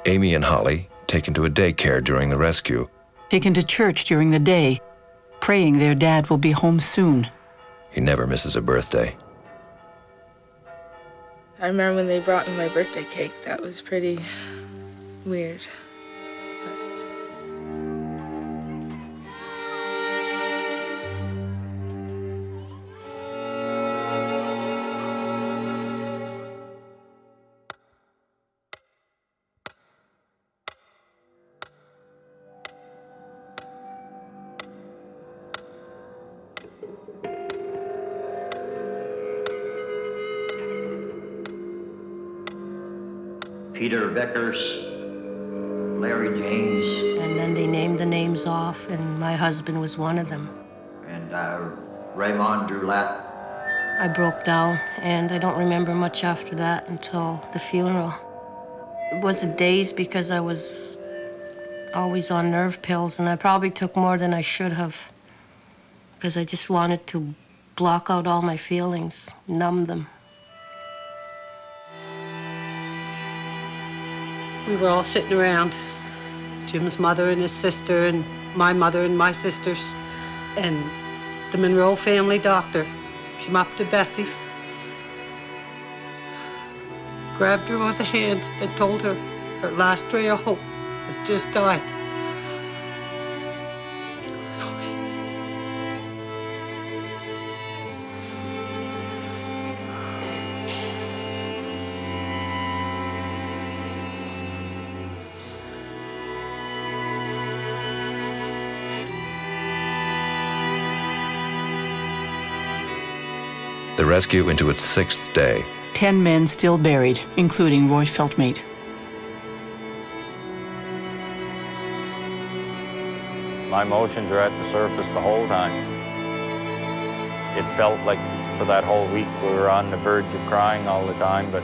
Amy and Holly taken to a daycare during the rescue. Taken to church during the day, praying their dad will be home soon. He never misses a birthday. I remember when they brought me my birthday cake. That was pretty weird. Peter Vickers, Larry James. And then they named the names off, and my husband was one of them. And Raymond Droulat. I broke down, and I don't remember much after that until the funeral. It was a daze because I was always on nerve pills, and I probably took more than I should have because I just wanted to block out all my feelings, numb them. We were all sitting around, Jim's mother and his sister, and my mother and my sisters, and the Monroe family doctor came up to Bessie, grabbed her by the hands and told her her last ray of hope has just died. The rescue into its 6th day. 10 men still buried, including Roy Feltmate. My emotions are at the surface the whole time. It felt like for that whole week we were on the verge of crying all the time, but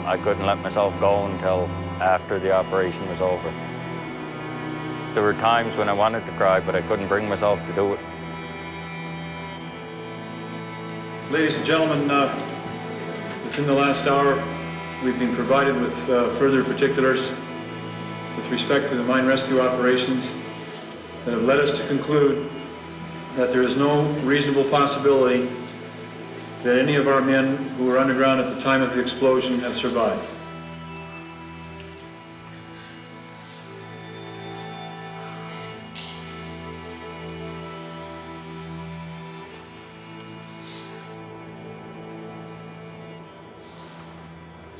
I couldn't let myself go until after the operation was over. There were times when I wanted to cry, but I couldn't bring myself to do it. Ladies and gentlemen, within the last hour, we've been provided with further particulars with respect to the mine rescue operations that have led us to conclude that there is no reasonable possibility that any of our men who were underground at the time of the explosion have survived.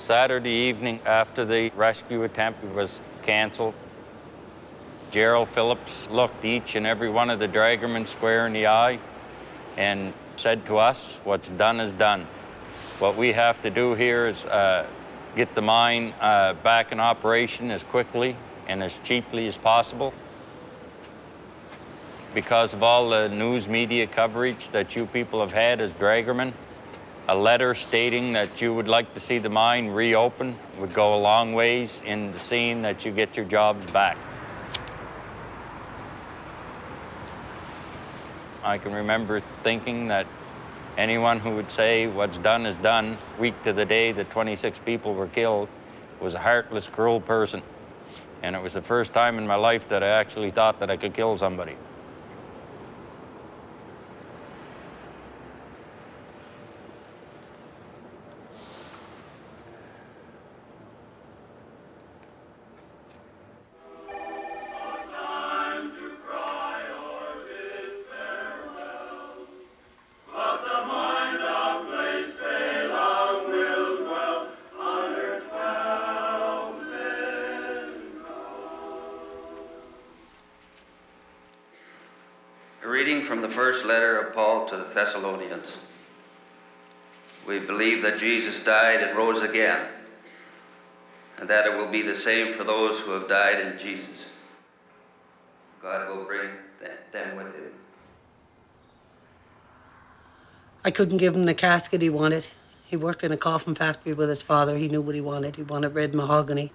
Saturday evening after the rescue attempt was canceled, Gerald Phillips looked each and every one of the dragomen square in the eye and said to us, "What's done is done. What we have to do here is get the mine back in operation as quickly and as cheaply as possible." Because of all the news media coverage that you people have had as dragomen, a letter stating that you would like to see the mine reopen would go a long ways in seeing that you get your jobs back. I can remember thinking that anyone who would say what's done is done, week to the day that 26 people were killed, was a heartless, cruel person. And it was the first time in my life that I actually thought that I could kill somebody. A reading from the first letter of Paul to the Thessalonians. We believe that Jesus died and rose again, and that it will be the same for those who have died in Jesus. God will bring them with him. I couldn't give him the casket he wanted. He worked in a coffin factory with his father. He knew what he wanted. He wanted red mahogany.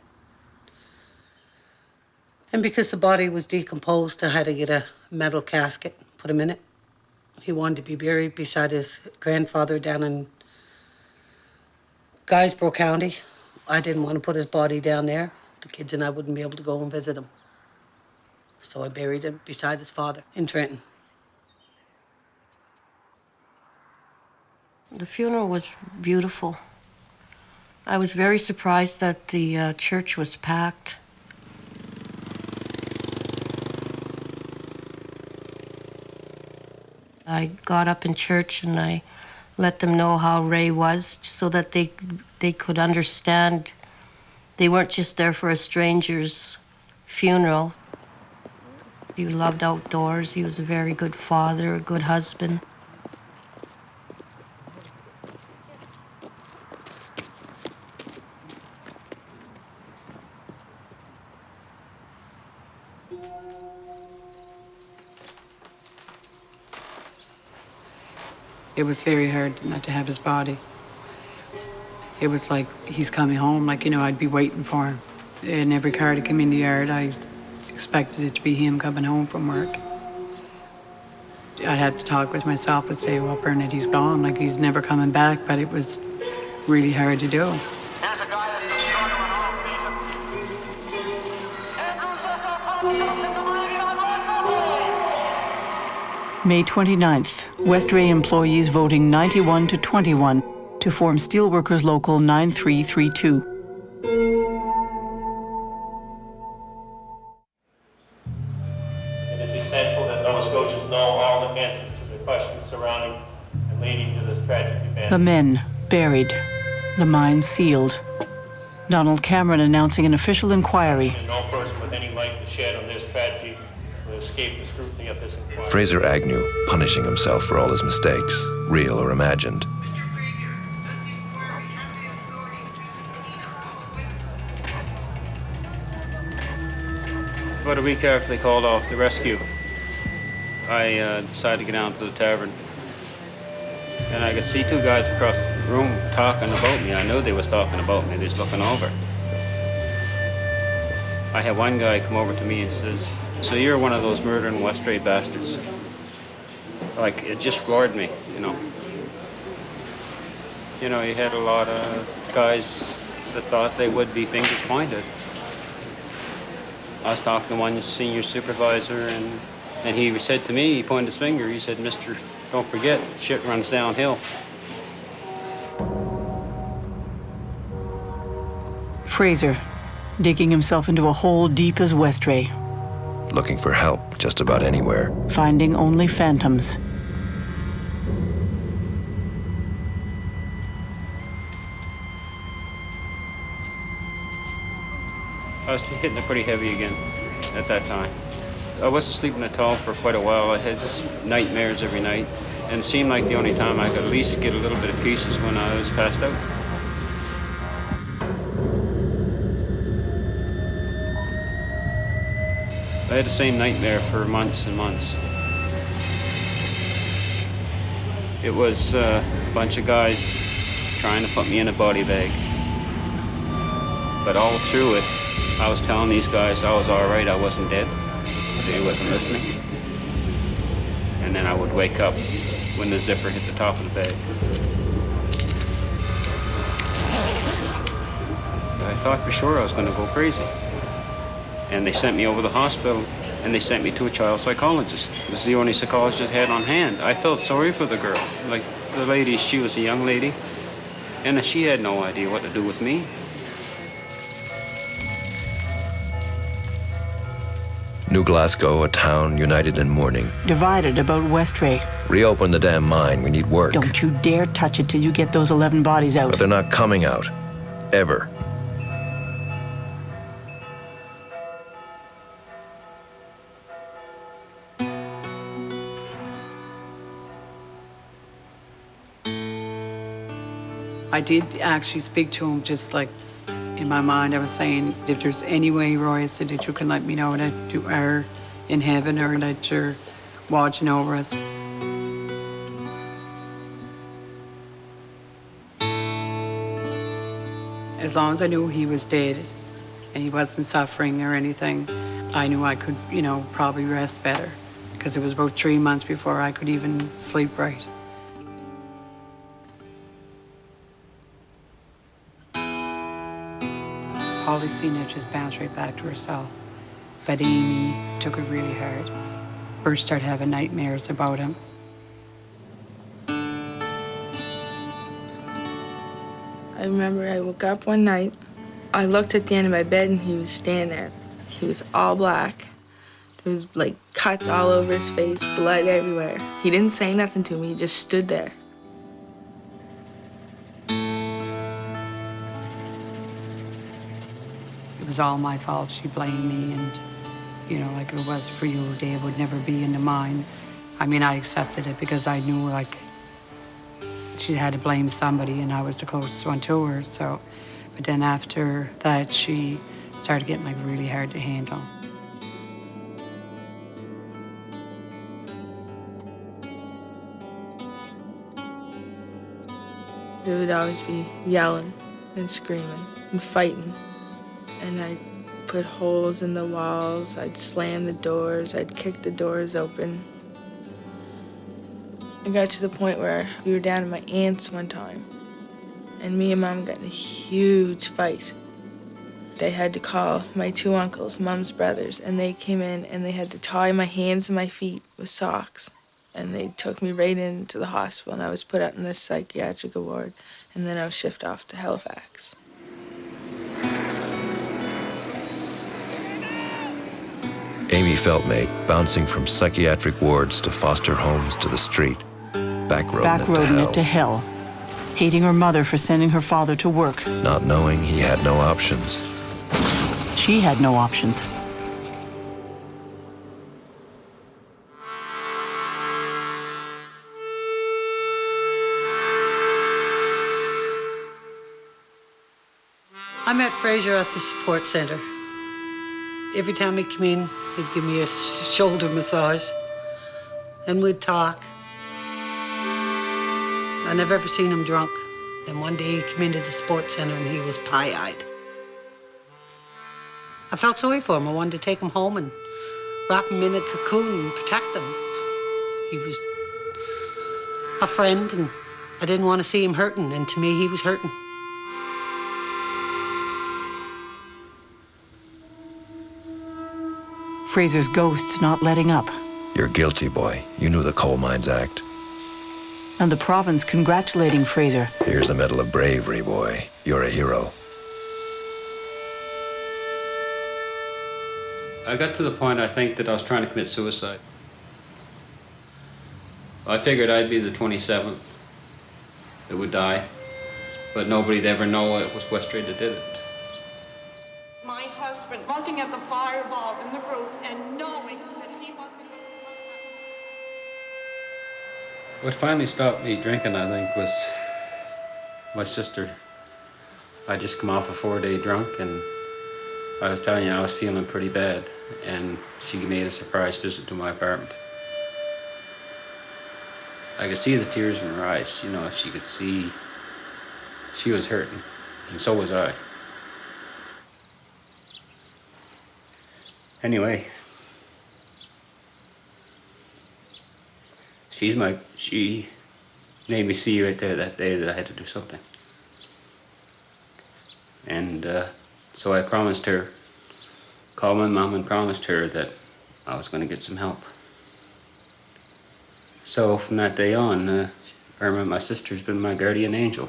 And because the body was decomposed, I had to get a metal casket, put him in it. He wanted to be buried beside his grandfather down in Guysborough County. I didn't want to put his body down there. The kids and I wouldn't be able to go and visit him. So I buried him beside his father in Trenton. The funeral was beautiful. I was very surprised that the church was packed. I got up in church and I let them know how Ray was so that they could understand they weren't just there for a stranger's funeral. He loved outdoors. He was a very good father, a good husband. It was very hard not to have his body. It was like he's coming home, like, you know, I'd be waiting for him. In every car to come in the yard, I expected it to be him coming home from work. I'd have to talk with myself and say, well, Bernard, he's gone, like he's never coming back, but it was really hard to do. Here's a guy that's been struggling all season. Andrews also May 29th, Westray employees voting 91 to 21 to form Steelworkers Local 9332. It is essential that Nova Scotians know all the answers to the questions surrounding and leading to this tragic event. The men buried, the mine sealed. Donald Cameron announcing an official inquiry. No person with any light to shed on this tragedy will escape the scrutiny of this inquiry. Fraser Agnew punishing himself for all his mistakes, real or imagined. About a week after they called off the rescue, I decided to get down to the tavern. And I could see two guys across the room talking about me. I knew they was talking about me, they was looking over. I had one guy come over to me and says, "So you're one of those murdering Westray bastards?" Like, it just floored me, you know. You know, you had a lot of guys that thought they would be fingers pointed. I was talking to one senior supervisor, and he said to me, he pointed his finger, he said, "Mister, don't forget, shit runs downhill." Fraser, digging himself into a hole deep as Westray. Looking for help just about anywhere. Finding only phantoms. I was hitting it pretty heavy again at that time. I wasn't sleeping at all for quite a while. I had nightmares every night, and it seemed like the only time I could at least get a little bit of peace is when I was passed out. I had the same nightmare for months and months. It was a bunch of guys trying to put me in a body bag. But all through it, I was telling these guys I was all right, I wasn't dead. They wasn't listening. And then I would wake up when the zipper hit the top of the bag. I thought for sure I was going to go crazy. And they sent me over to the hospital, and they sent me to a child psychologist. It was the only psychologist I had on hand. I felt sorry for the girl. Like, the lady, she was a young lady, and she had no idea what to do with me. New Glasgow, a town united in mourning. Divided about Westray. Reopen the damn mine, we need work. Don't you dare touch it till you get those 11 bodies out. But they're not coming out. Ever. I did actually speak to him, just like in my mind. I was saying, if there's any way, Roy, I said that you can let me know that you are in heaven or that you're watching over us. As long as I knew he was dead and he wasn't suffering or anything, I knew I could, probably rest better, because it was about 3 months before I could even sleep right. Polycena just bounced right back to herself. But Amy took it really hard. First started having nightmares about him. I remember I woke up one night. I looked at the end of my bed and he was standing there. He was all black. There was like cuts all over his face, blood everywhere. He didn't say nothing to me, he just stood there. It was all my fault. She blamed me, and, like, if it was for you, Dave would never be in the mine. I mean, I accepted it because I knew, like, she had to blame somebody, and I was the closest one to her, so. But then after that, she started getting, like, really hard to handle. They would always be yelling and screaming and fighting. And I'd put holes in the walls, I'd slam the doors, I'd kick the doors open. I got to the point where we were down at my aunt's one time, and me and Mom got in a huge fight. They had to call my 2 uncles, Mom's brothers, and they came in and they had to tie my hands and my feet with socks. And they took me right into the hospital, and I was put up in this psychiatric ward, and then I was shipped off to Halifax. Amy Feltmate, bouncing from psychiatric wards to foster homes to the street, backroading it to hell, hating her mother for sending her father to work. Not knowing he had no options. She had no options. I met Fraser at the support centre. Every time he'd come in, he'd give me a shoulder massage, and we'd talk. I never ever seen him drunk. Then one day he came into the sports centre and he was pie-eyed. I felt sorry for him. I wanted to take him home and wrap him in a cocoon and protect him. He was a friend, and I didn't want to see him hurting, and to me he was hurting. Fraser's ghost's not letting up. You're guilty, boy. You knew the Coal Mines Act. And the province congratulating Fraser. Here's the Medal of Bravery, boy. You're a hero. I got to the point, I think, that I was trying to commit suicide. I figured I'd be the 27th that would die, but nobody'd ever know it was Westray that did it. My husband husband looking at the fireball in the roof and knowing that he wasn't. What finally stopped me drinking, I think, was my sister. I just come off a 4-day drunk, and I was telling you I was feeling pretty bad, and she made a surprise visit to my apartment. I could see the tears in her eyes, you know, she could see she was hurting, and so was I. Anyway, she made me see right there that day that I had to do something. And so I promised her, called my mom and promised her that I was going to get some help. So from that day on, Irma, my sister's been my guardian angel.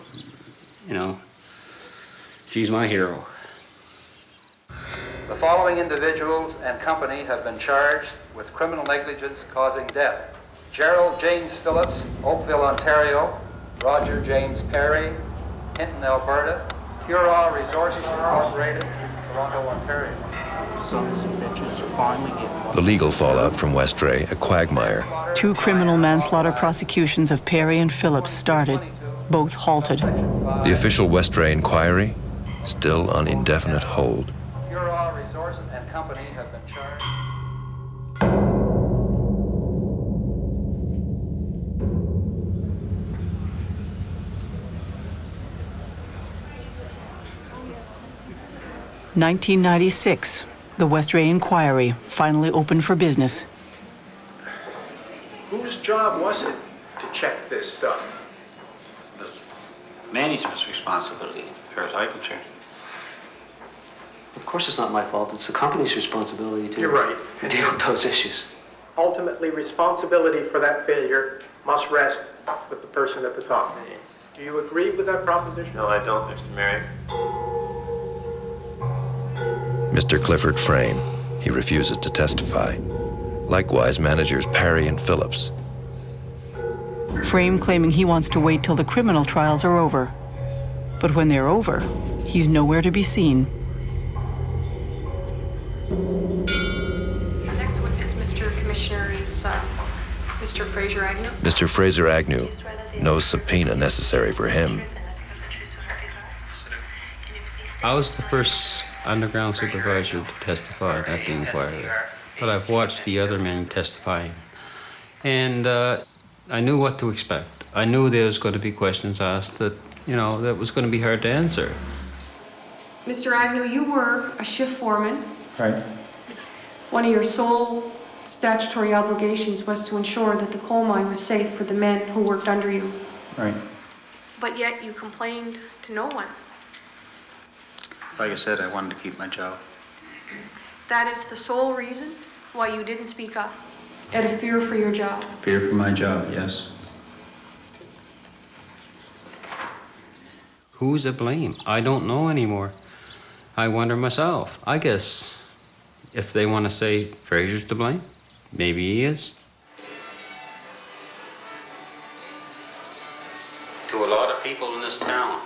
You know, she's my hero. The following individuals and company have been charged with criminal negligence causing death. Gerald James Phillips, Oakville, Ontario. Roger James Perry, Hinton, Alberta. Cura Resources Incorporated, Toronto, Ontario. Sons of bitches are finally getting... The legal fallout from Westray, a quagmire. 2 criminal manslaughter prosecutions of Perry and Phillips started, both halted. The official Westray inquiry, still on indefinite hold. Cura Resources and Company have been charged. In 1996, the Westray inquiry finally opened for business. Whose job was it to check this stuff? It was management's responsibility, as far as I'm concerned. Of course it's not my fault. It's the company's responsibility to You're right. deal with those issues. Ultimately, responsibility for that failure must rest with the person at the top. Do you agree with that proposition? No, I don't, Mr. Merrick. Mr. Clifford Frame, he refuses to testify. Likewise, managers Perry and Phillips. Frame claiming he wants to wait till the criminal trials are over. But when they're over, he's nowhere to be seen. Our next witness, Mr. Commissioner, is Mr. Fraser Agnew. Mr. Fraser Agnew, no subpoena necessary for him. I was the first underground supervisor to testify at the inquiry, but I've watched the other men testifying, and I knew what to expect. I knew there was going to be questions asked that, you know, that was going to be hard to answer. Mr. Agnew, you were a shift foreman. Right. One of your sole statutory obligations was to ensure that the coal mine was safe for the men who worked under you. Right. But yet you complained to no one. Like I said, I wanted to keep my job. That is the sole reason why you didn't speak up, out of fear for your job. Fear for my job, yes. Who's to blame? I don't know anymore. I wonder myself. I guess if they want to say Fraser's to blame, maybe he is. To a lot of people in this town,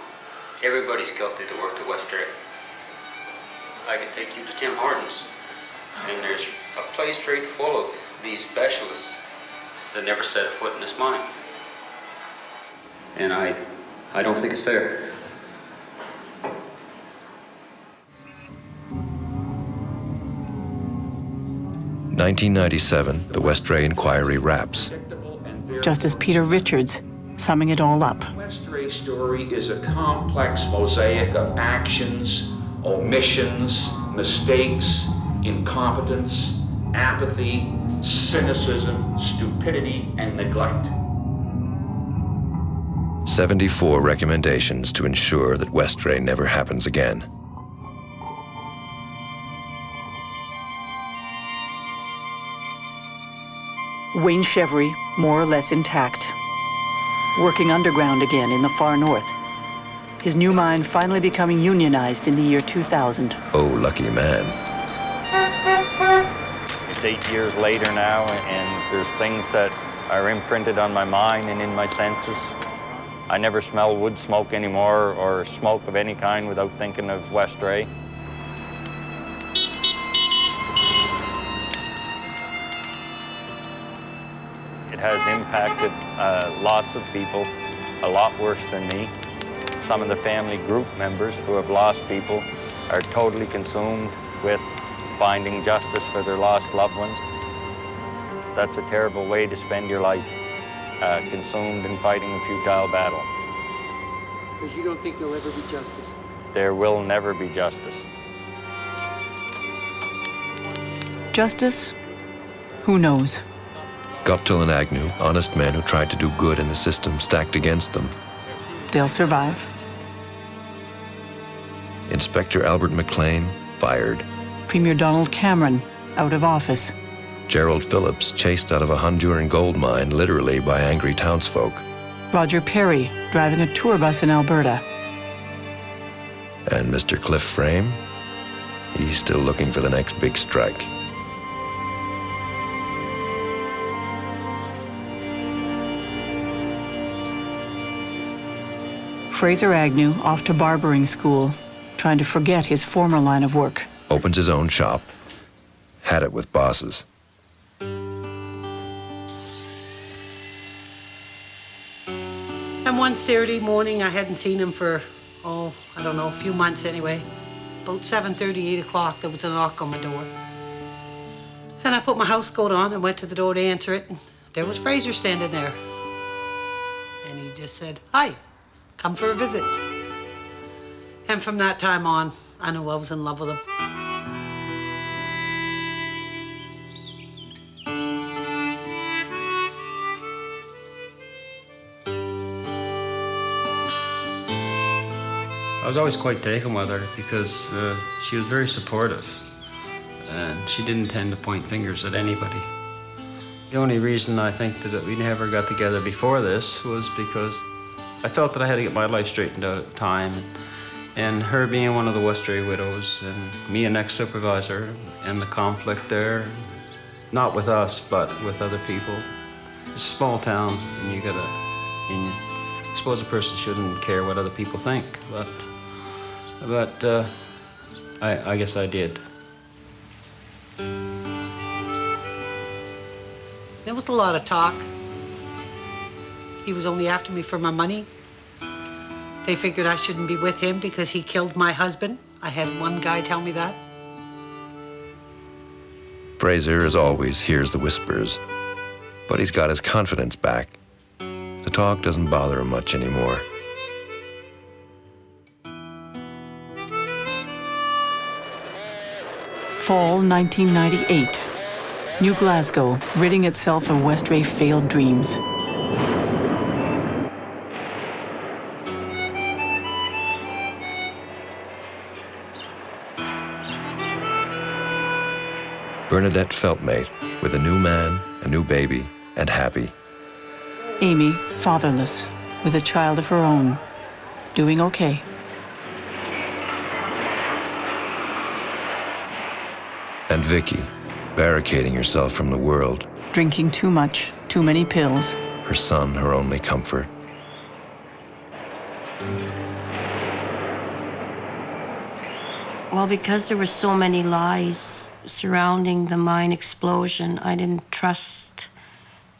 everybody's guilty that worked at Westray. I could take you to Tim Hortons, and there's a place straight full of these specialists that never set a foot in this mine. And I don't think it's fair. In 1997, the Westray inquiry wraps. Justice Peter Richards, summing it all up. Westray's story is a complex mosaic of actions, omissions, mistakes, incompetence, apathy, cynicism, stupidity, and neglect. 74 recommendations to ensure that Westray never happens again. Wayne Chevry, more or less intact. Working underground again in the far north. His new mine finally becoming unionized in the year 2000. Oh, lucky man. It's 8 years later now, and there's things that are imprinted on my mind and in my senses. I never smell wood smoke anymore, or smoke of any kind, without thinking of Westray. has impacted lots of people, a lot worse than me. Some of the family group members who have lost people are totally consumed with finding justice for their lost loved ones. That's a terrible way to spend your life, consumed in fighting a futile battle. Because you don't think there'll ever be justice? There will never be justice. Justice? Who knows? Guptill and Agnew, honest men who tried to do good in a system stacked against them. They'll survive. Inspector Albert McLean, fired. Premier Donald Cameron, out of office. Gerald Phillips chased out of a Honduran gold mine, literally by angry townsfolk. Roger Perry, driving a tour bus in Alberta. And Mr. Cliff Frame, he's still looking for the next big strike. Fraser Agnew off to barbering school, trying to forget his former line of work. Opens his own shop. Had it with bosses. And one Saturday morning, I hadn't seen him for, I don't know, a few months anyway. About 7:30, 8 o'clock, there was a knock on my door. And I put my house coat on and went to the door to answer it, and there was Fraser standing there. And he just said, "Hi, come for a visit." And from that time on, I knew I was in love with him. I was always quite taken with her because she was very supportive and she didn't tend to point fingers at anybody. The only reason I think that we never got together before this was because I felt that I had to get my life straightened out at the time. And her being one of the Westray widows and me an ex-supervisor and the conflict there, not with us, but with other people. It's a small town and I suppose a person shouldn't care what other people think, but I guess I did. There was a lot of talk. He was only after me for my money. They figured I shouldn't be with him because he killed my husband. I had one guy tell me that. Fraser, as always, hears the whispers, but he's got his confidence back. The talk doesn't bother him much anymore. Fall 1998. New Glasgow, ridding itself of Westray failed dreams. Bernadette Feltmate, with a new man, a new baby, and happy. Amy, fatherless, with a child of her own, doing okay. And Vicky, barricading herself from the world. Drinking too much, too many pills. Her son, her only comfort. Well, because there were so many lies surrounding the mine explosion, I didn't trust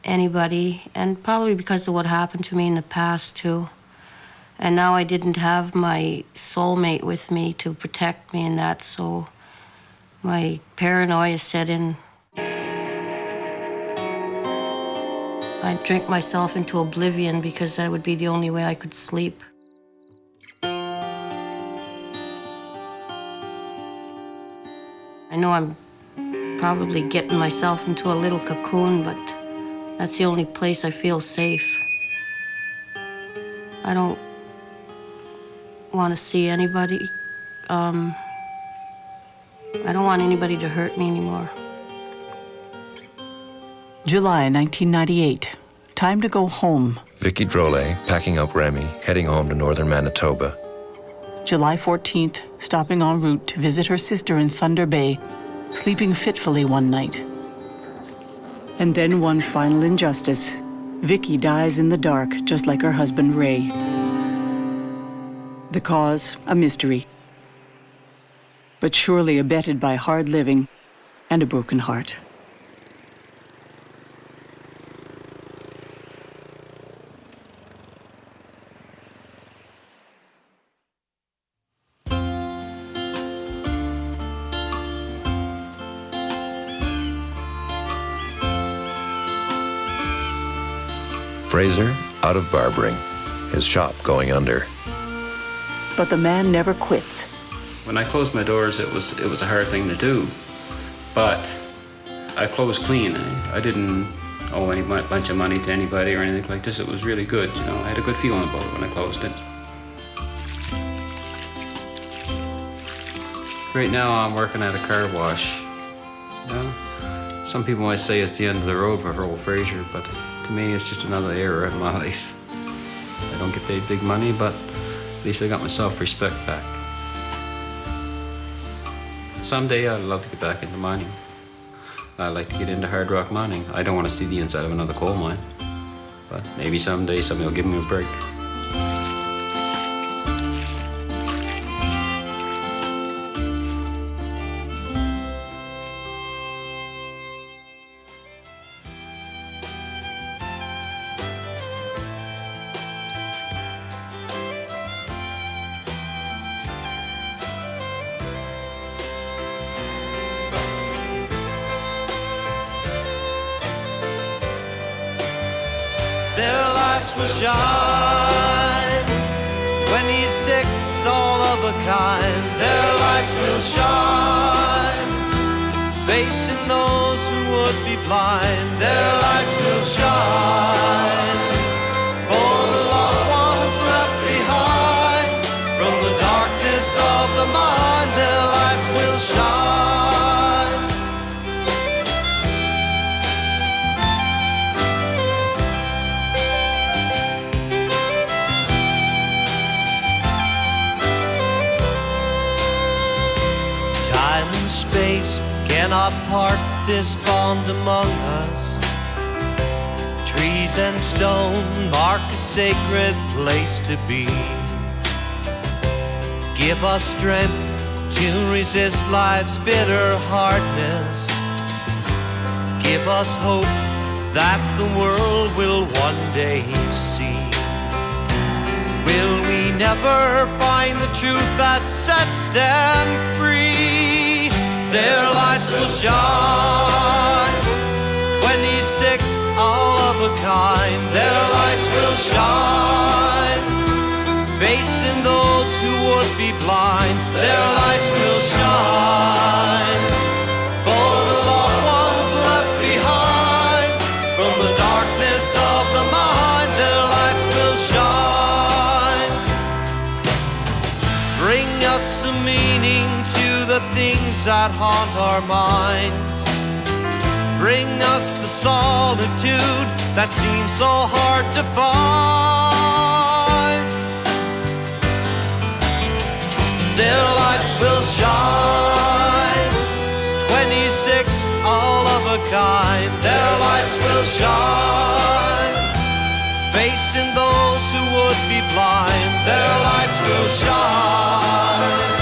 anybody, and probably because of what happened to me in the past, too. And now I didn't have my soulmate with me to protect me in that, so my paranoia set in. I'd drink myself into oblivion because that would be the only way I could sleep. I know I'm probably getting myself into a little cocoon, but that's the only place I feel safe. I don't want to see anybody. I don't want anybody to hurt me anymore. July 1998. Time to go home. Vicky Drolet, packing up Remy, heading home to northern Manitoba. July 14th, stopping en route to visit her sister in Thunder Bay, sleeping fitfully one night. And then one final injustice. Vicky dies in the dark, just like her husband Ray. The cause, a mystery. But surely abetted by hard living and a broken heart. Fraser out of barbering, his shop going under. But the man never quits. When I closed my doors, it was a hard thing to do, but I closed clean. I didn't owe any bunch of money to anybody or anything like this. It was really good, you know. I had a good feeling about it when I closed it. Right now, I'm working at a car wash. You know, some people might say it's the end of the road for old Fraser, but to me, it's just another era in my life. I don't get paid big money, but at least I got my self-respect back. Someday I'd love to get back into mining. I'd like to get into hard rock mining. I don't want to see the inside of another coal mine, but maybe someday somebody will give me a break. Their lights will shine, 26, all of a kind. Their lights will shine, facing those who would be blind. Their lights will shine, for the loved ones left behind. From the darkness of the mind, their lights will shine. Space cannot part this bond among us. Trees and stone mark a sacred place to be. Give us strength to resist life's bitter hardness. Give us hope that the world will one day see. Will we never find the truth that sets them free? Their lights will shine, 26, all of a kind. Their lights will shine, facing those who would be blind. Their lights will shine, for the loved ones left behind. From the darkness of the mind, their lights will shine. Bring us some meaning to the things that haunt our minds. Bring us the solitude that seems so hard to find. Their lights will shine, 26, all of a kind. Their lights will shine, facing those who would be blind. Their lights will shine.